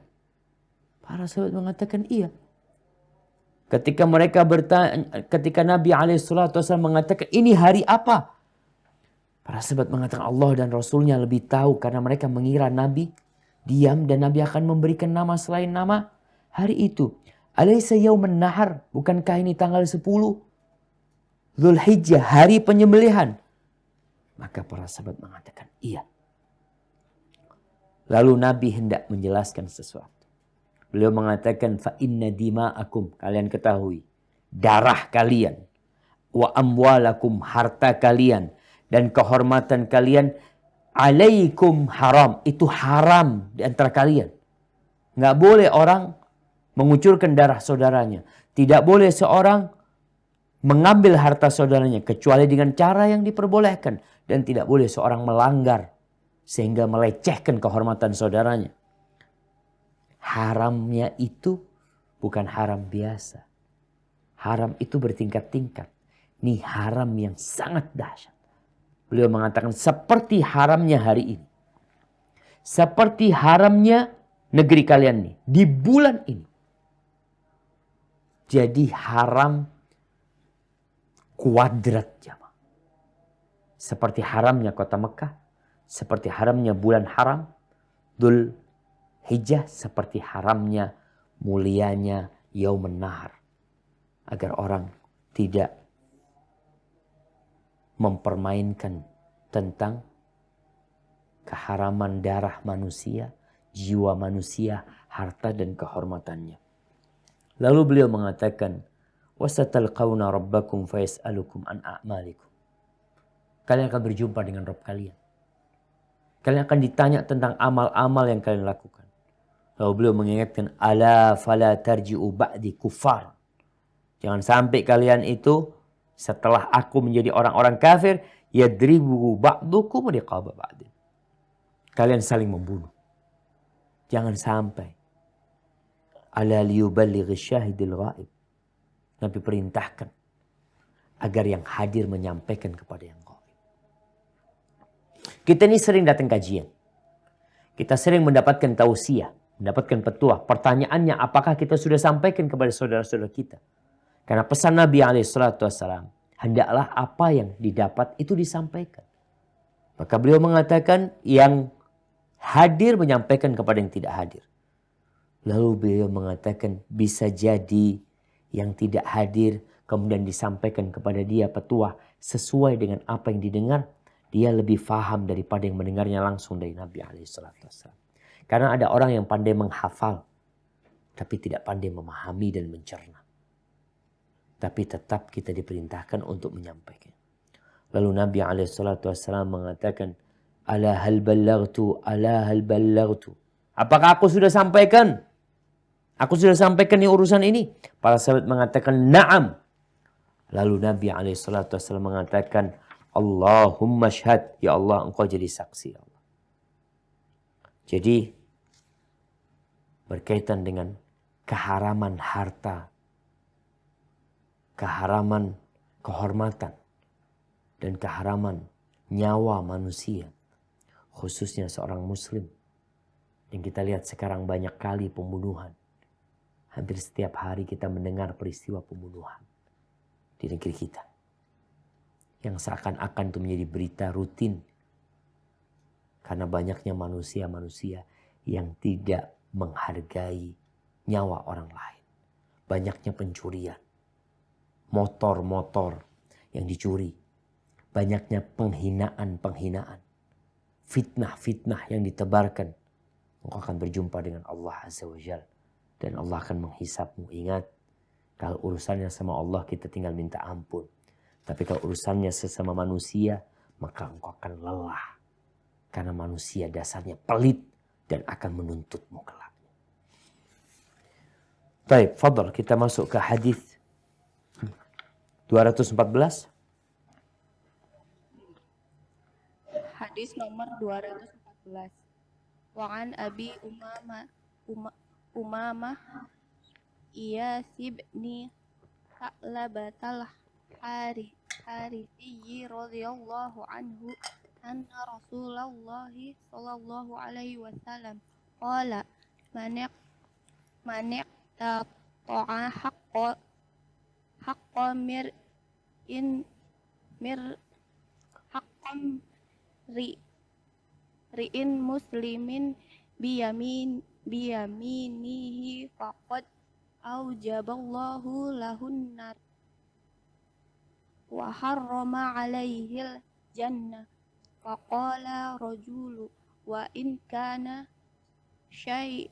Para sahabat mengatakan iya. Ketika mereka bertanya, ketika Nabi SAW mengatakan ini hari apa? Para sahabat mengatakan Allah dan Rasulnya lebih tahu karena mereka mengira Nabi diam dan Nabi akan memberikan nama selain nama hari itu. Alaysa yaumun nahar? Bukankah ini tanggal 10 Dzulhijjah, hari penyembelihan? Maka para sahabat mengatakan iya. Lalu Nabi hendak menjelaskan sesuatu. Beliau mengatakan fa inna dima'akum, kalian ketahui darah kalian, wa amwalakum, harta kalian, dan kehormatan kalian, alaikum haram, itu haram di antara kalian. Nggak boleh orang mengucurkan darah saudaranya. Tidak boleh seorang mengambil harta saudaranya kecuali dengan cara yang diperbolehkan. Dan tidak boleh seorang melanggar sehingga melecehkan kehormatan saudaranya. Haramnya itu bukan haram biasa. Haram itu bertingkat-tingkat. Ini haram yang sangat dahsyat. Beliau mengatakan seperti haramnya hari ini. Seperti haramnya negeri kalian nih. Di bulan ini. Jadi haram kuadrat jamaah. Seperti haramnya kota Mekah. Seperti haramnya bulan haram. Dzulhijjah seperti haramnya mulianya Yaumun Nahar. Agar orang tidak mempermainkan tentang keharaman darah manusia, jiwa manusia, harta dan kehormatannya. Lalu beliau mengatakan, وَسَتَلْقَوْنَ رَبَّكُمْ فَيَسْأَلُكُمْ عَنْ أَعْمَالِكُمْ. Kalian akan berjumpa dengan Rabb kalian. Kalian akan ditanya tentang amal-amal yang kalian lakukan. Lalu beliau mengingatkan, أَلَا فَلَا تَرْجِعُوا بَعْدِ كُفَّارٍ. Jangan sampai kalian itu setelah aku menjadi orang-orang kafir, yadribu ba'dukum riqaba ba'din. Kalian saling membunuh. Jangan sampai. Ala liyuballighi syahidil ghaib. Nabi perintahkan agar yang hadir menyampaikan kepada yang ghaib. Kita ini sering datang kajian. Kita sering mendapatkan tausiah, mendapatkan petuah. Pertanyaannya, apakah kita sudah sampaikan kepada saudara-saudara kita? Karena pesan Nabi SAW, hendaklah apa yang didapat itu disampaikan. Maka beliau mengatakan yang hadir menyampaikan kepada yang tidak hadir. Lalu beliau mengatakan bisa jadi yang tidak hadir kemudian disampaikan kepada dia petuah sesuai dengan apa yang didengar. Dia lebih faham daripada yang mendengarnya langsung dari Nabi SAW. Karena ada orang yang pandai menghafal tapi tidak pandai memahami dan mencerna. Tapi tetap kita diperintahkan untuk menyampaikan. Lalu Nabi SAW mengatakan, Ala hal ballaghtu, ala hal ballaghtu. Apakah aku sudah sampaikan? Aku sudah sampaikan nih urusan ini. Para sahabat mengatakan, na'am. Lalu Nabi SAW mengatakan, Allahumma syhad. Ya Allah, engkau jadi saksi. Ya Allah. Jadi, berkaitan dengan keharaman harta, keharaman kehormatan, dan keharaman nyawa manusia, khususnya seorang muslim. Yang kita lihat sekarang banyak kali pembunuhan. Hampir setiap hari kita mendengar peristiwa pembunuhan di negeri kita. Yang seakan-akan itu menjadi berita rutin. Karena banyaknya manusia-manusia yang tidak menghargai nyawa orang lain. Banyaknya pencurian. Motor-motor yang dicuri. Banyaknya penghinaan-penghinaan. Fitnah-fitnah yang ditebarkan. Engkau akan berjumpa dengan Allah Azza wa Jalla. Dan Allah akan menghisapmu. Ingat, kalau urusannya sama Allah kita tinggal minta ampun. Tapi kalau urusannya sesama manusia, maka engkau akan lelah. Karena manusia dasarnya pelit dan akan menuntutmu kelak. Baik, fadhal kita masuk ke hadis 214. Hadis nomor 214. Wa'an Abi Umamah Iyas ibni Sa'labatal Harithiyyi radhiyallahu anhu anna Rasulullah sallallahu alaihi wasallam qala man ta'a haqqa ri'in muslimin biyaminihi faqad aujaballahu lahun nar wa harrama alaihil jannah faqala rajulu wa in kana syai'an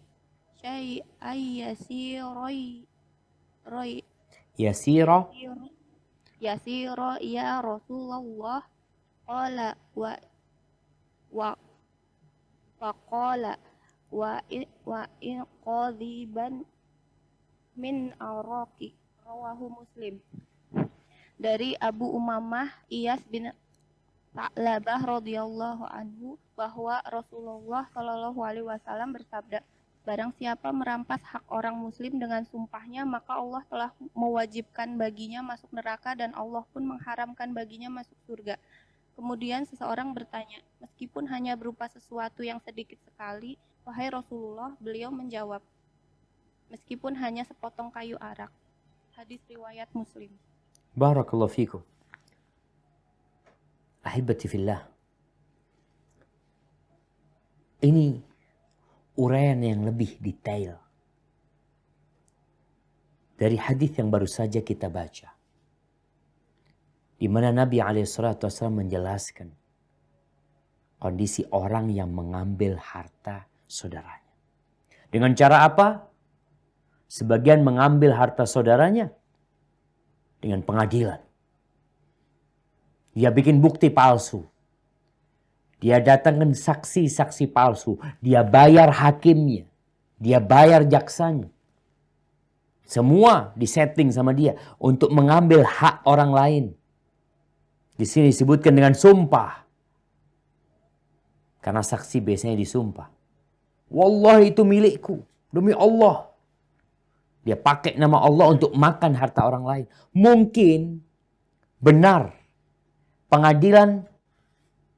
yasira ya Rasulullah qala wa faqala wa in qadiban min araqi rawahu Muslim. Dari Abu Umamah Iyas bin Sa'labah radhiyallahu anhu bahwa Rasulullah Shallallahu alaihi wasallam bersabda, barang siapa merampas hak orang muslim dengan sumpahnya, maka Allah telah mewajibkan baginya masuk neraka dan Allah pun mengharamkan baginya masuk surga. Kemudian seseorang bertanya, meskipun hanya berupa sesuatu yang sedikit sekali, wahai Rasulullah, beliau menjawab, meskipun hanya sepotong kayu arak. Hadis riwayat Muslim. Barakallahu fikum. Ahibati fillah. Ini uraian yang lebih detail dari hadis yang baru saja kita baca. di mana Nabi SAW menjelaskan kondisi orang yang mengambil harta saudaranya. Dengan cara apa? Sebagian mengambil harta saudaranya dengan pengadilan. Dia bikin bukti palsu. Dia datangkan saksi-saksi palsu. Dia bayar hakimnya. Dia bayar jaksanya. Semua disetting sama dia untuk mengambil hak orang lain. Di sini disebutkan dengan sumpah. Karena saksi biasanya disumpah. Wallahi itu milikku. Demi Allah. Dia pakai nama Allah untuk makan harta orang lain. Mungkin benar pengadilan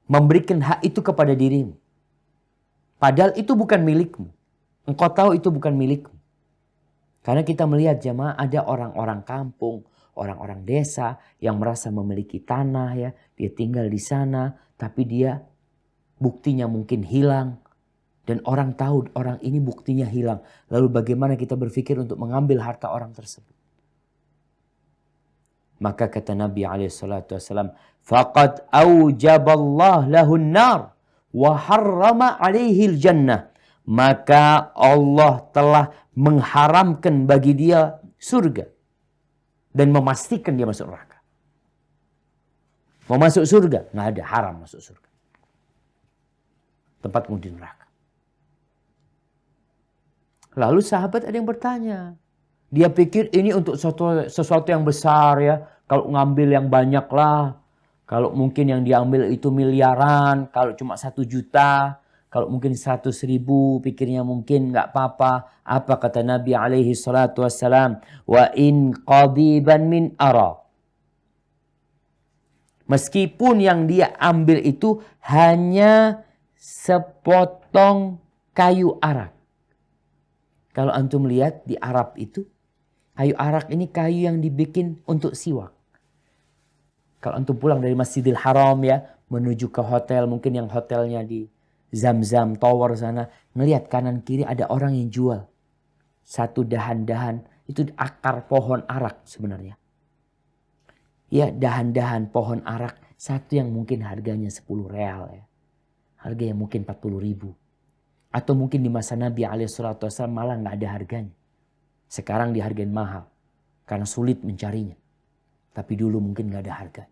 memberikan hak itu kepada dirimu. Padahal itu bukan milikmu. Engkau tahu itu bukan milikmu. Karena kita melihat jemaah ada orang-orang kampung, orang-orang desa yang merasa memiliki tanah ya. Dia tinggal di sana tapi dia buktinya mungkin hilang. Dan orang tahu orang ini buktinya hilang. Lalu bagaimana kita berpikir untuk mengambil harta orang tersebut? Maka kata Nabi SAW, faqad aujaballah lahun nar wa harrama alaihil jannah. Maka Allah telah mengharamkan bagi dia surga. Dan memastikan dia masuk neraka. Mau masuk surga? Nggak ada, haram masuk surga. Tempatmu di neraka. Lalu sahabat ada yang bertanya. Dia pikir ini untuk sesuatu yang besar ya. Kalau ngambil yang banyak lah. Kalau mungkin yang diambil itu miliaran. Kalau cuma 1 juta. Kalau mungkin 100.000. Pikirnya mungkin nggak apa-apa. Apa kata Nabi alaihi salatu wassalam. Wa in qadiban min ara. Meskipun yang dia ambil itu hanya sepotong kayu arak. Kalau antum lihat di Arab itu, kayu arak ini kayu yang dibikin untuk siwak. Kalau antum pulang dari Masjidil Haram ya, menuju ke hotel, mungkin yang hotelnya di Zamzam Tower sana, ngelihat kanan kiri ada orang yang jual. Satu dahan-dahan, itu akar pohon arak sebenarnya. Ya, dahan-dahan pohon arak, satu yang mungkin harganya 10 real ya. Harganya mungkin 40.000. Atau mungkin di masa Nabi SAW malah nggak ada harganya. Sekarang dihargain mahal. Karena sulit mencarinya. Tapi dulu mungkin nggak ada harga.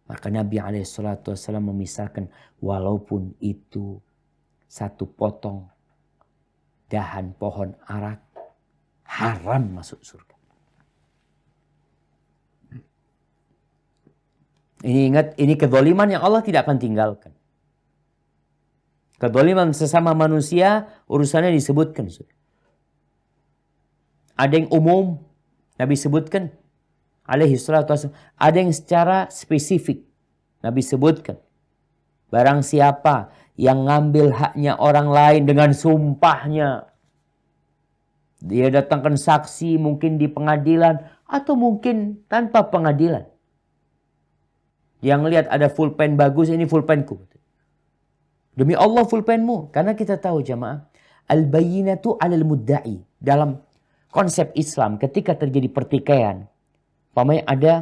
Maka Nabi SAW memisahkan walaupun itu satu potong dahan pohon arak. Haram masuk surga. Ini ingat, ini kezaliman yang Allah tidak akan tinggalkan. Kezaliman sesama manusia urusannya disebutkan. Ada yang umum, Nabi sebutkan. Alaihi salatu wassalam. Ada yang secara spesifik, Nabi sebutkan. Barang siapa yang ngambil haknya orang lain dengan sumpahnya. Dia datangkan saksi mungkin di pengadilan atau mungkin tanpa pengadilan. Yang lihat ada pulpen bagus, ini pulpenku. Demi Allah pulpenmu. Karena kita tahu jamaah. Al-bayyinatu 'alal mudda'i. Dalam konsep Islam ketika terjadi pertikaian. Umpamanya ada.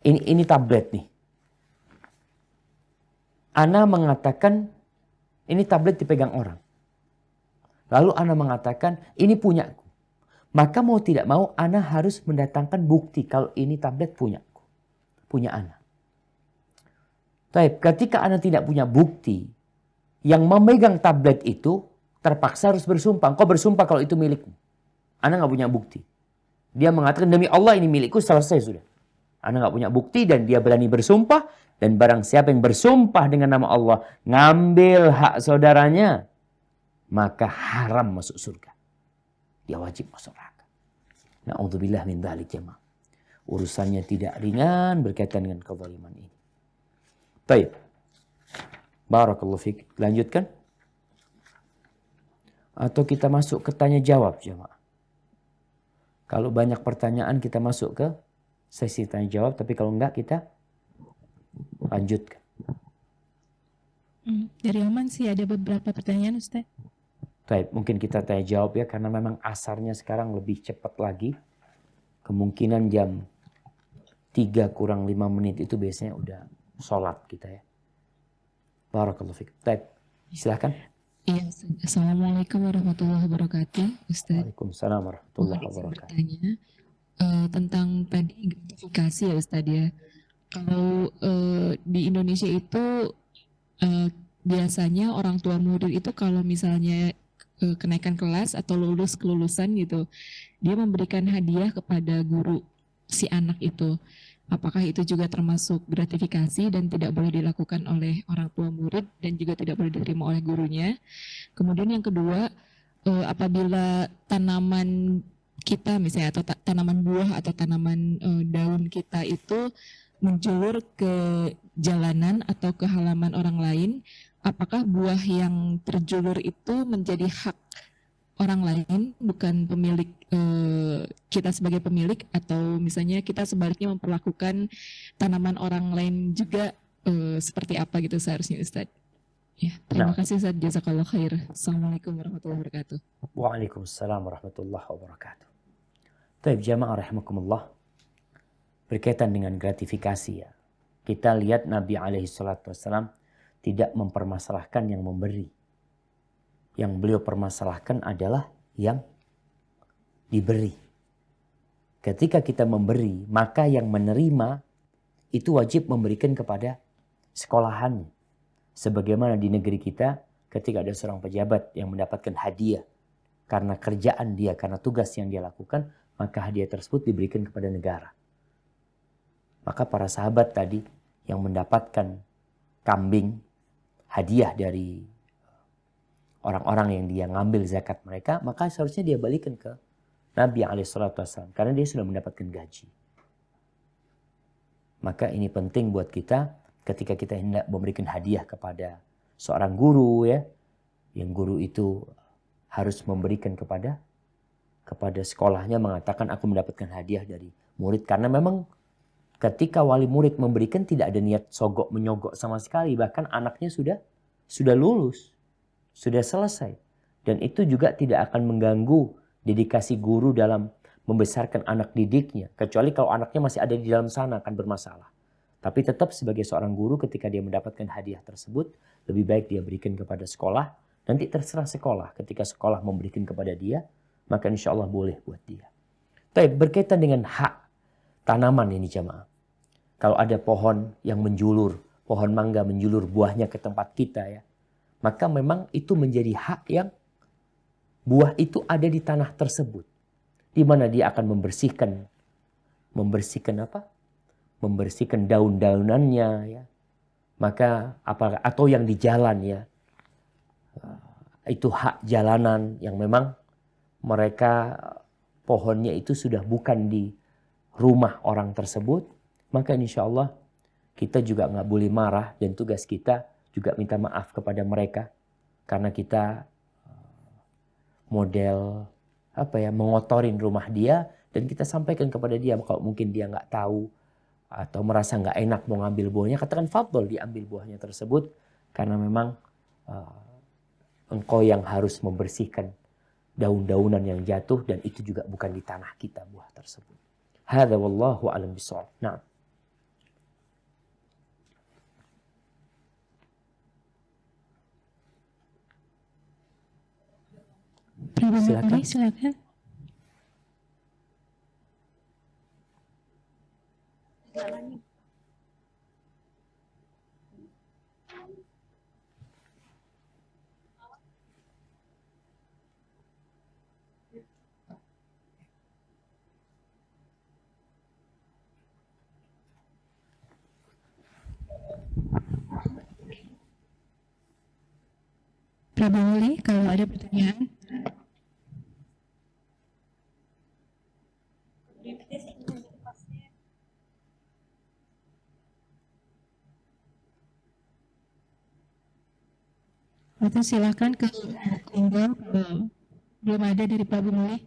Ini tablet nih. Ana mengatakan. Ini tablet dipegang orang. Lalu Ana mengatakan. Ini punyaku. Maka mau tidak mau Ana harus mendatangkan bukti. Kalau ini tablet punyaku. Punya Ana. Baik, ketika Anda tidak punya bukti, yang memegang tablet itu terpaksa harus bersumpah. Engkau bersumpah kalau itu milikmu. Anda nggak punya bukti. Dia mengatakan demi Allah ini milikku, selesai sudah. Anda nggak punya bukti dan dia berani bersumpah. Dan barang siapa yang bersumpah dengan nama Allah, ngambil hak saudaranya, maka haram masuk surga. Dia wajib masuk neraka. Na'udzubillah min dzalik jamaah. Urusannya tidak ringan berkaitan dengan kezaliman ini. Baik. Barakallahu fiik. Lanjutkan. Atau kita masuk ke tanya jawab jemaah. Kalau banyak pertanyaan kita masuk ke sesi tanya jawab. Tapi kalau enggak kita lanjutkan. Dari Oman sih ada beberapa pertanyaan Ustaz. Baik, mungkin kita tanya jawab ya. Karena memang asarnya sekarang lebih cepat lagi. Kemungkinan jam 3 kurang 5 menit itu biasanya udah sholat kita ya. Barakallahu fiik. Baik, silakan. Iya, Assalamualaikum warahmatullahi wabarakatuh, Ustaz. Waalaikumsalam warahmatullahi Mohon izin wabarakatuh. bertanya tentang tadi gratifikasi ya Ustaz ya. Kalau di Indonesia itu biasanya orang tua murid itu kalau misalnya kenaikan kelas atau lulus kelulusan gitu, dia memberikan hadiah kepada guru si anak itu. Apakah itu juga termasuk gratifikasi dan tidak boleh dilakukan oleh orang tua murid dan juga tidak boleh diterima oleh gurunya? Kemudian yang kedua, apabila tanaman kita misalnya atau tanaman buah atau tanaman daun kita itu menjulur ke jalanan atau ke halaman orang lain, apakah buah yang terjulur itu menjadi hak orang lain, bukan pemilik kita sebagai pemilik, atau misalnya kita sebaliknya memperlakukan tanaman orang lain juga seperti apa gitu seharusnya Ustadz? Ya, terima kasih Ustadz. Jazakallah khair. Assalamualaikum warahmatullahi wabarakatuh. Waalaikumsalam warahmatullahi wabarakatuh. Baik, jamaah rahimakumullah. Berkaitan dengan gratifikasi ya. Kita lihat Nabi SAW tidak mempermasalahkan yang memberi. Yang beliau permasalahkan adalah yang diberi. Ketika kita memberi, maka yang menerima itu wajib memberikan kepada sekolahannya. Sebagaimana di negeri kita, ketika ada seorang pejabat yang mendapatkan hadiah karena kerjaan dia, karena tugas yang dia lakukan, maka hadiah tersebut diberikan kepada negara. Maka para sahabat tadi yang mendapatkan kambing, hadiah dari orang-orang yang dia ngambil zakat mereka, maka seharusnya dia balikan ke Nabi SAW karena dia sudah mendapatkan gaji. Maka ini penting buat kita ketika kita hendak memberikan hadiah kepada seorang guru ya, yang guru itu harus memberikan kepada sekolahnya, mengatakan aku mendapatkan hadiah dari murid, karena memang ketika wali murid memberikan tidak ada niat sogok menyogok sama sekali, bahkan anaknya sudah lulus. Sudah selesai. Dan itu juga tidak akan mengganggu dedikasi guru dalam membesarkan anak didiknya. Kecuali kalau anaknya masih ada di dalam sana akan bermasalah. Tapi tetap sebagai seorang guru ketika dia mendapatkan hadiah tersebut, lebih baik dia berikan kepada sekolah. Nanti terserah sekolah. Ketika sekolah memberikan kepada dia, maka insya Allah boleh buat dia. Tapi berkaitan dengan hak tanaman ini jamaah. Kalau ada pohon yang menjulur, pohon mangga menjulur buahnya ke tempat kita ya, maka memang itu menjadi hak yang buah itu ada di tanah tersebut. Di mana dia akan membersihkan apa? Membersihkan daun-daunannya ya. Maka atau yang di jalan ya. Itu hak jalanan yang memang mereka pohonnya itu sudah bukan di rumah orang tersebut. Maka insya Allah kita juga nggak boleh marah, dan tugas kita juga minta maaf kepada mereka karena kita model mengotorin rumah dia, dan kita sampaikan kepada dia kalau mungkin dia nggak tahu atau merasa nggak enak mau ngambil buahnya, katakan fadhol diambil buahnya tersebut karena memang engkau yang harus membersihkan daun-daunan yang jatuh, dan itu juga bukan di tanah kita buah tersebut. Hadza wallahu a'lam bishawab. Nah. Silakan. Silakan. Prabanguli, kalau ada pertanyaan. Atau silakan ke Kongo kalau belum ada dari Pak Bumuli.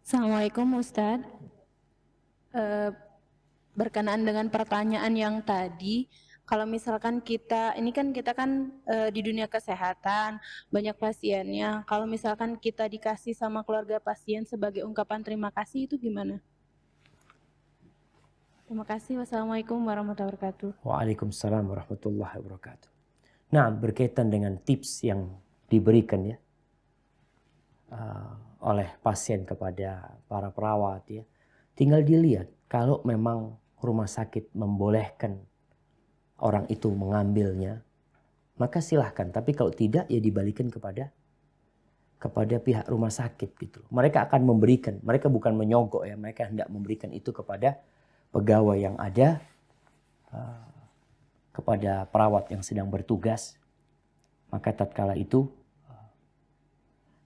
Assalamualaikum Ustadz. Berkenaan dengan pertanyaan yang tadi, kalau misalkan ini kan kita kan di dunia kesehatan, banyak pasiennya. Kalau misalkan kita dikasih sama keluarga pasien sebagai ungkapan terima kasih itu gimana? Terima kasih. Wassalamualaikum warahmatullahi wabarakatuh. Waalaikumsalam warahmatullahi wabarakatuh. Nah, berkaitan dengan tips yang diberikan ya oleh pasien kepada para perawat ya, tinggal dilihat kalau memang rumah sakit membolehkan orang itu mengambilnya, maka silahkan. Tapi kalau tidak, ya dibalikan kepada pihak rumah sakit gitu. Mereka akan memberikan, mereka bukan menyogok ya, mereka hendak memberikan itu kepada pegawai yang ada, kepada perawat yang sedang bertugas. Maka tatkala itu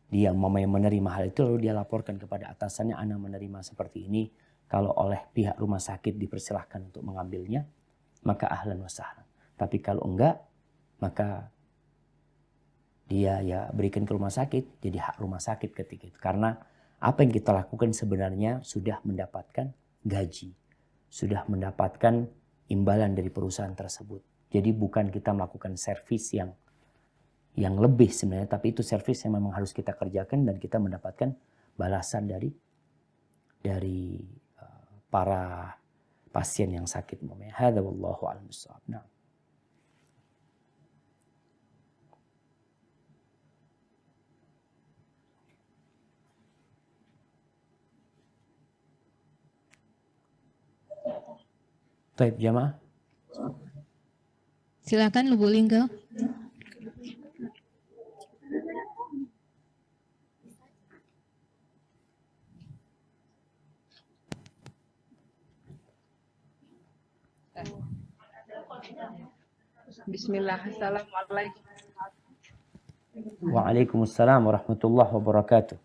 dia menerima hal itu, lalu dia laporkan kepada atasannya, ana menerima seperti ini. Kalau oleh pihak rumah sakit dipersilahkan untuk mengambilnya, maka ahlan wa sahlan. Tapi kalau enggak, maka dia ya berikan ke rumah sakit, jadi hak rumah sakit ketika itu. Karena apa yang kita lakukan sebenarnya sudah mendapatkan gaji, sudah mendapatkan imbalan dari perusahaan tersebut. Jadi bukan kita melakukan servis yang lebih sebenarnya, tapi itu servis yang memang harus kita kerjakan dan kita mendapatkan balasan dari para pasien yang sakit. Hadza wallahu a'lam bissawab. Nah. Baik, jamaah. Silakan Ibu Lingga. Bismillah. Assalamualaikum. Waalaikumsalam warahmatullahi wabarakatuh.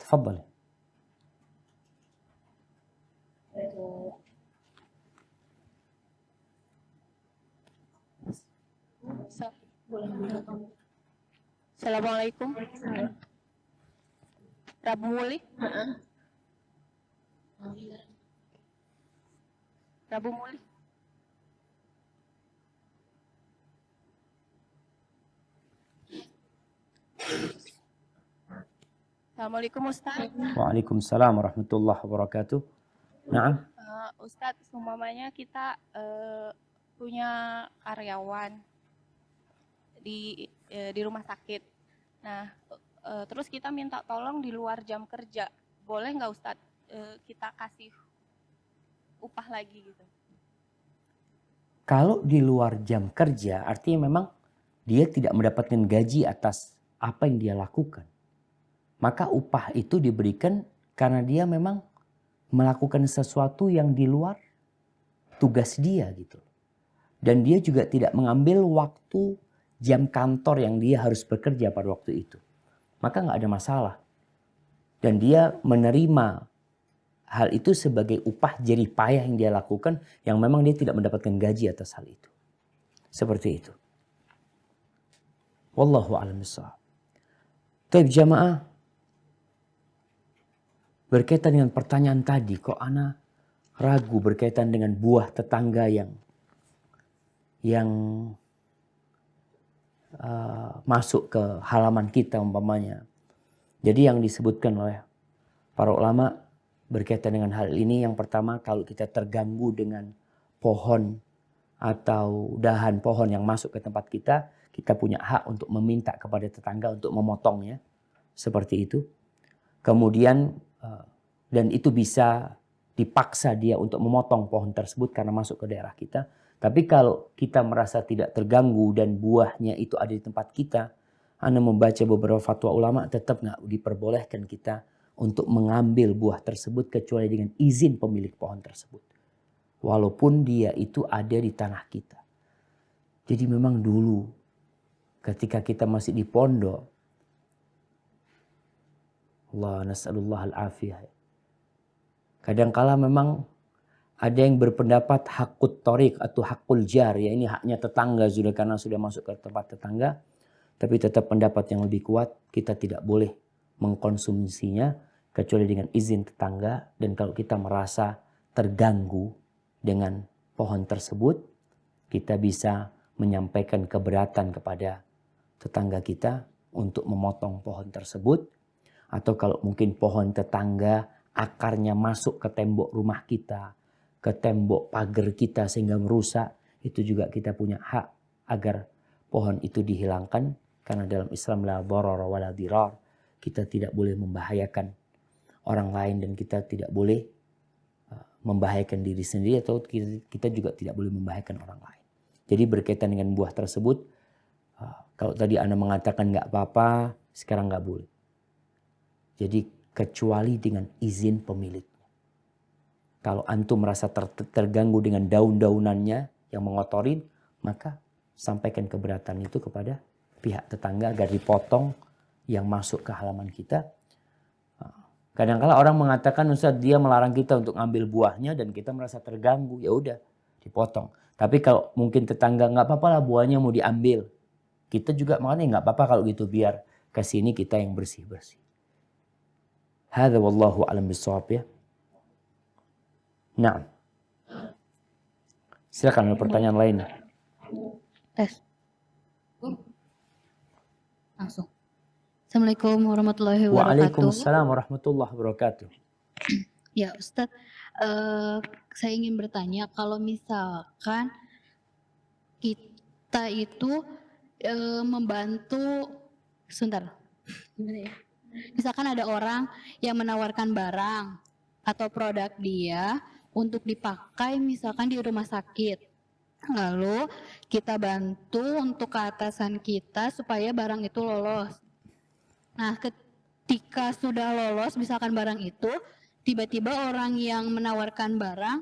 تفضل. Assalamualaikum. Rabu Muli. Rabu Muli. Assalamualaikum Ustaz. Waalaikumsalam warahmatullahi wabarakatuh. Naam. Ustaz, umpamanya kita punya karyawan di rumah sakit. Nah, terus kita minta tolong di luar jam kerja. Boleh nggak Ustaz kita kasih upah lagi gitu? Kalau di luar jam kerja, artinya memang dia tidak mendapatkan gaji atas apa yang dia lakukan. Maka upah itu diberikan karena dia memang melakukan sesuatu yang di luar tugas dia gitu. Dan dia juga tidak mengambil waktu jam kantor yang dia harus bekerja pada waktu itu. Maka nggak ada masalah. Dan dia menerima hal itu sebagai upah jerih payah yang dia lakukan, yang memang dia tidak mendapatkan gaji atas hal itu. Seperti itu. Wallahu a'lam bishawab. Taib jamaah, berkaitan dengan pertanyaan tadi, kok ana ragu berkaitan dengan buah tetangga yang masuk ke halaman kita umpamanya. Jadi yang disebutkan oleh para ulama berkaitan dengan hal ini, yang pertama kalau kita terganggu dengan pohon atau dahan pohon yang masuk ke tempat kita, kita punya hak untuk meminta kepada tetangga untuk memotongnya. Seperti itu. Kemudian dan itu bisa dipaksa dia untuk memotong pohon tersebut karena masuk ke daerah kita. Tapi kalau kita merasa tidak terganggu dan buahnya itu ada di tempat kita, Anda membaca beberapa fatwa ulama, tetap nggak diperbolehkan kita untuk mengambil buah tersebut kecuali dengan izin pemilik pohon tersebut. Walaupun dia itu ada di tanah kita. Jadi memang dulu ketika kita masih di pondok, Allah nas'alullah al-afiyah. Kadangkala memang ada yang berpendapat hakut torik atau hakul jar, ya ini haknya tetangga sudah karena sudah masuk ke tempat tetangga. Tapi tetap pendapat yang lebih kuat, kita tidak boleh mengkonsumsinya kecuali dengan izin tetangga. Dan kalau kita merasa terganggu dengan pohon tersebut, kita bisa menyampaikan keberatan kepada tetangga kita untuk memotong pohon tersebut. Atau kalau mungkin pohon tetangga akarnya masuk ke tembok rumah kita, ke tembok pagar kita sehingga merusak, itu juga kita punya hak agar pohon itu dihilangkan. Karena dalam Islam la darara wa la dirar, kita tidak boleh membahayakan orang lain dan kita tidak boleh membahayakan diri sendiri, atau kita juga tidak boleh membahayakan orang lain. Jadi berkaitan dengan buah tersebut, kalau tadi Anda mengatakan nggak apa-apa, sekarang nggak boleh. Jadi kecuali dengan izin pemiliknya. Kalau antum merasa terganggu dengan daun-daunannya yang mengotorin, maka sampaikan keberatan itu kepada pihak tetangga agar dipotong yang masuk ke halaman kita. Kadang-kala orang mengatakan, Ustaz, dia melarang kita untuk ngambil buahnya dan kita merasa terganggu, ya udah dipotong. Tapi kalau mungkin tetangga nggak apa-apa lah buahnya mau diambil, kita juga makanya nggak apa-apa kalau gitu, biar ke sini kita yang bersih-bersih. Hadza wallahu a'lam bissawab ya. Nah, silakan ada pertanyaan lain. Tes. Langsung. Assalamualaikum warahmatullahi wabarakatuh. Waalaikumsalam warahmatullahi wabarakatuh. Ya Ustadz, saya ingin bertanya, kalau misalkan kita itu membantu, sebentar, gimana ya? Misalkan ada orang yang menawarkan barang atau produk dia untuk dipakai misalkan di rumah sakit. Lalu kita bantu untuk ke atasan kita supaya barang itu lolos. Nah, ketika sudah lolos misalkan barang itu, tiba-tiba orang yang menawarkan barang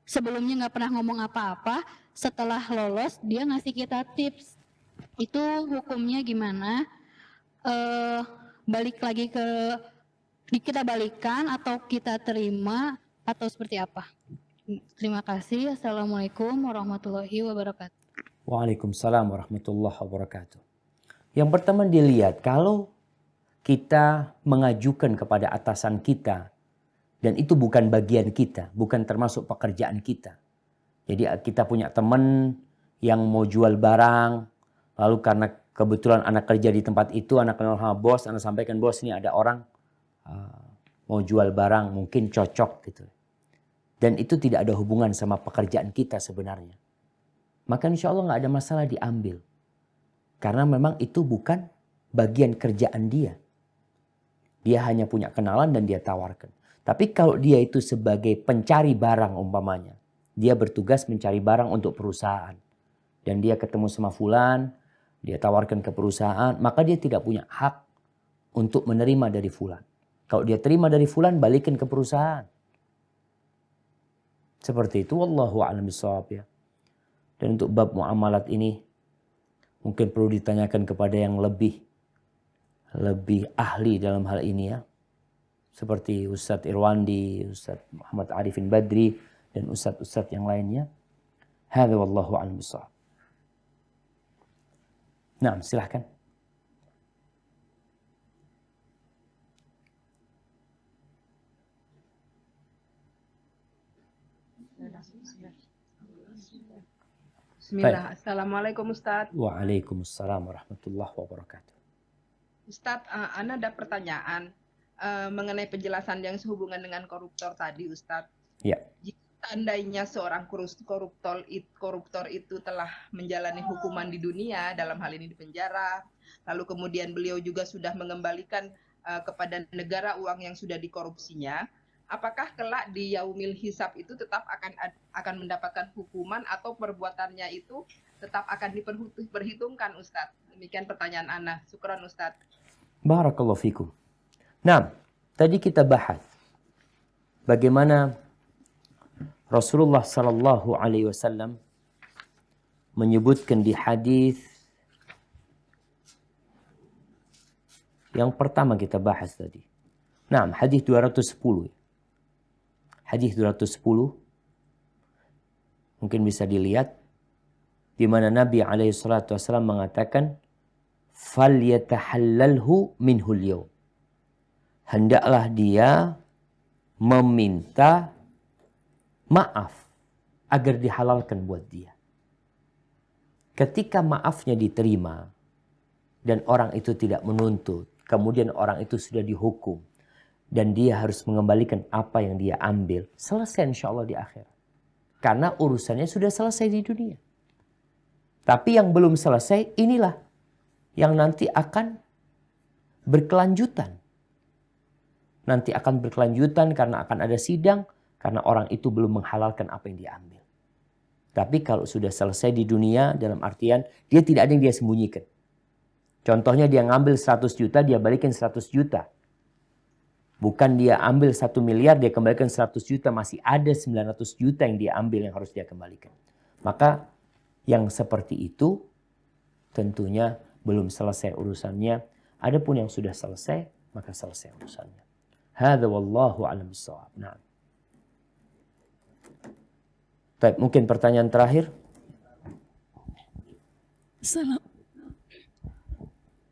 sebelumnya nggak pernah ngomong apa-apa, setelah lolos dia ngasih kita tips. Itu hukumnya gimana? Balik lagi ke kita balikan atau kita terima atau seperti apa? Terima kasih. Assalamualaikum warahmatullahi wabarakatuh. Waalaikumsalam warahmatullahi wabarakatuh. Yang pertama dilihat, kalau kita mengajukan kepada atasan kita dan itu bukan bagian kita, bukan termasuk pekerjaan kita. Jadi kita punya teman yang mau jual barang, lalu karena kebetulan anak kerja di tempat itu, anak kenal sama bos, anak sampaikan, bos ini ada orang mau jual barang, mungkin cocok gitu. Dan itu tidak ada hubungan sama pekerjaan kita sebenarnya. Maka insya Allah nggak ada masalah diambil. Karena memang itu bukan bagian kerjaan dia. Dia hanya punya kenalan dan dia tawarkan. Tapi kalau dia itu sebagai pencari barang umpamanya, dia bertugas mencari barang untuk perusahaan. Dan dia ketemu sama fulan, dia tawarkan ke perusahaan, maka dia tidak punya hak untuk menerima dari fulan. Kalau dia terima dari fulan, balikin ke perusahaan. Seperti itu, wallahu a'lam bishawab ya. Dan untuk bab muamalat ini mungkin perlu ditanyakan kepada yang lebih ahli dalam hal ini ya. Seperti Ustadz Irwandi, Ustadz Muhammad Arifin Badri, dan Ustadz-Ustadz yang lainnya. Hadza wallahu a'lam bishawab. Nah, silahkan. Bismillah. Assalamualaikum Ustadz. Waalaikumsalam warahmatullahi wabarakatuh. Ustadz, Ana ada pertanyaan mengenai penjelasan yang sehubungan dengan koruptor tadi, Ustadz. Ya. Jika seandainya seorang koruptor itu telah menjalani hukuman di dunia, dalam hal ini di penjara, lalu kemudian beliau juga sudah mengembalikan kepada negara uang yang sudah dikorupsinya, apakah kelak di yaumil hisab itu tetap akan mendapatkan hukuman atau perbuatannya itu tetap akan diperhitungkan, Ustadz? Demikian pertanyaan Ana. Syukran, Ustadz. Barakallahu fikum. Nah, tadi kita bahas bagaimana Rasulullah sallallahu alaihi wasallam menyebutkan di hadis yang pertama kita bahas tadi. Nah, hadis 210. Hadis 210 mungkin bisa dilihat di mana Nabi alaihi salatu wasallam mengatakan falyatahallalhu minhul yaum. hendaklah dia meminta maaf agar dihalalkan buat dia. Ketika maafnya diterima dan orang itu tidak menuntut, kemudian orang itu sudah dihukum dan dia harus mengembalikan apa yang dia ambil, selesai insya Allah di akhirat. Karena urusannya sudah selesai di dunia. Tapi yang belum selesai inilah yang nanti akan berkelanjutan. Nanti akan berkelanjutan karena akan ada sidang, karena orang itu belum menghalalkan apa yang dia ambil. Tapi kalau sudah selesai di dunia, dalam artian dia tidak ada yang dia sembunyikan. Contohnya dia ngambil 100 juta, dia balikin 100 juta. Bukan dia ambil 1 miliar, dia kembalikan 100 juta. Masih ada 900 juta yang dia ambil yang harus dia kembalikan. Maka yang seperti itu tentunya belum selesai urusannya. Adapun yang sudah selesai, maka selesai urusannya. Hadza wallahu a'lam bissawab. Nah. Baik, mungkin pertanyaan terakhir.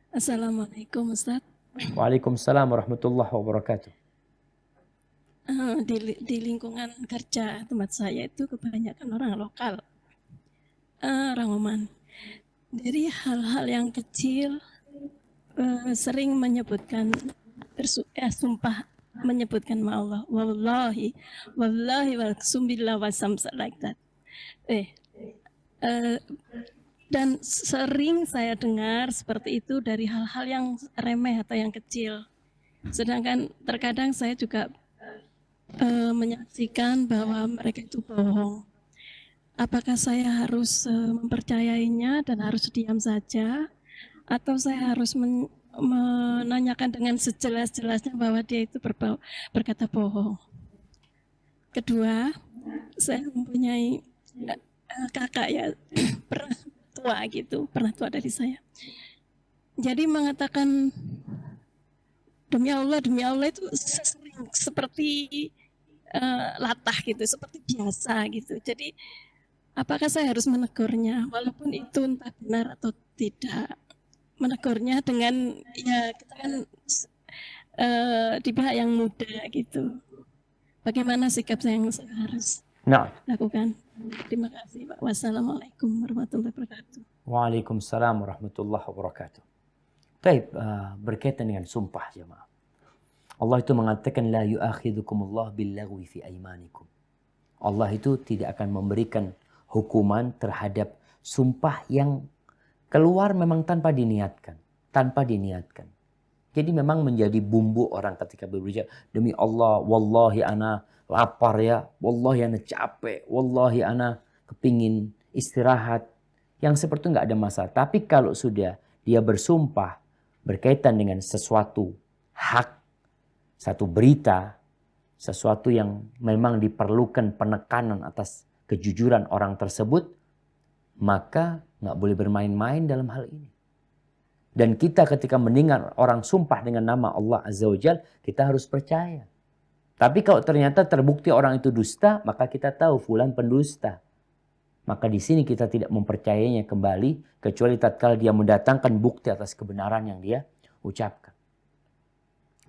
Assalamualaikum Ustaz. Waalaikumsalam warahmatullahi wabarakatuh. Di lingkungan kerja tempat saya itu kebanyakan orang lokal, orang Oman. Dari hal-hal yang kecil sering menyebutkan sumpah, menyebutkan ma Allah, wallahi walsumbillah wasamsa like that. Dan sering saya dengar seperti itu dari hal-hal yang remeh atau yang kecil. Sedangkan terkadang saya juga menyaksikan bahwa mereka itu bohong. Apakah saya harus mempercayainya dan harus diam saja, atau saya harus menanyakan dengan sejelas-jelasnya bahwa dia itu berkata bohong? Kedua, saya mempunyai kakak ya, pernah tua dari saya. Jadi mengatakan demi Allah itu sering seperti latah gitu, seperti biasa gitu. Jadi apakah saya harus menegurnya walaupun itu entah benar atau tidak? Menegurnya dengan ya kita kan di pihak yang muda gitu. Bagaimana sikap yang saya harus lakukan? Terima kasih Pak. Wassalamualaikum warahmatullahi wabarakatuh. Waalaikumsalam warahmatullahi wabarakatuh. Baik, berkaitan dengan sumpah jemaah. Allah itu mengatakan la yu'akhidukumullah billaghwi fi aimanikum. Allah itu tidak akan memberikan hukuman terhadap sumpah yang keluar memang tanpa diniatkan. Jadi memang menjadi bumbu orang ketika berbicara, demi Allah, wallahi ana lapar ya, wallahi ana capek, wallahi ana kepingin istirahat. Yang seperti itu nggak ada masalah. Tapi kalau sudah dia bersumpah berkaitan dengan sesuatu hak, satu berita, sesuatu yang memang diperlukan penekanan atas kejujuran orang tersebut, maka nggak boleh bermain-main dalam hal ini. Dan kita ketika mendengar orang sumpah dengan nama Allah Azza wa Jalla, kita harus percaya. Tapi kalau ternyata terbukti orang itu dusta, maka kita tahu fulan pendusta. Maka di sini kita tidak mempercayainya kembali, kecuali tatkala dia mendatangkan bukti atas kebenaran yang dia ucapkan.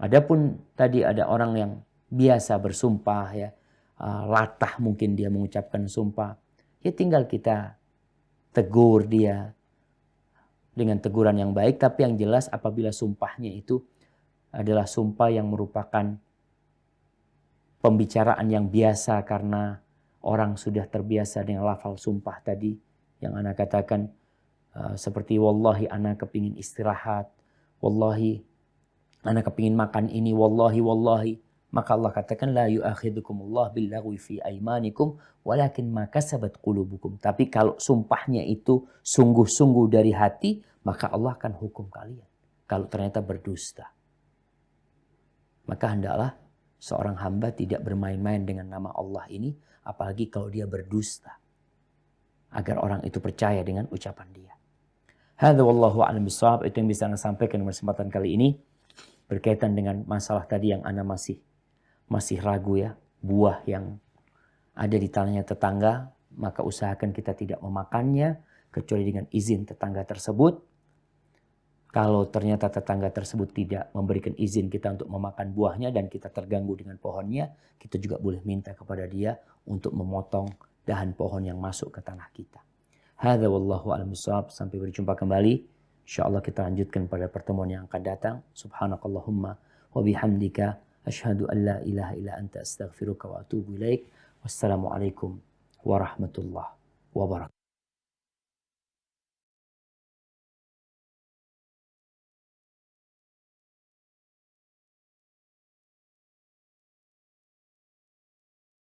Adapun tadi ada orang yang biasa bersumpah ya, latah mungkin dia mengucapkan sumpah, ya tinggal kita tegur dia dengan teguran yang baik. Tapi yang jelas apabila sumpahnya itu adalah sumpah yang merupakan pembicaraan yang biasa karena orang sudah terbiasa dengan lafal sumpah tadi yang ana katakan, seperti wallahi ana kepingin istirahat, wallahi ana kepingin makan ini, wallahi. Maka Allah katakan la yu'akhidukumullah billaghwi fi aimanikum walakin ma kasabat qulubukum. Tapi kalau sumpahnya itu sungguh-sungguh dari hati, maka Allah akan hukum kalian kalau ternyata berdusta. Maka hendaklah seorang hamba tidak bermain-main dengan nama Allah ini, apalagi kalau dia berdusta, agar orang itu percaya dengan ucapan dia. Hadza wallahu a'lam bishawab. Itu yang bisa saya sampaikan di kesempatan kali ini berkaitan dengan masalah tadi yang ana masih ragu ya, buah yang ada di tanahnya tetangga, maka usahakan kita tidak memakannya kecuali dengan izin tetangga tersebut. Kalau ternyata tetangga tersebut tidak memberikan izin kita untuk memakan buahnya dan kita terganggu dengan pohonnya, kita juga boleh minta kepada dia untuk memotong dahan pohon yang masuk ke tanah kita. Hadza wallahu a'lam bishawab. Sampai berjumpa kembali. Insyaallah kita lanjutkan pada pertemuan yang akan datang. Subhanakallahumma wa bihamdika asyhadu an la ilaha illa anta astaghfiruka wa atubu ilaik. Wassalamualaikum warahmatullahi wabarakatuh.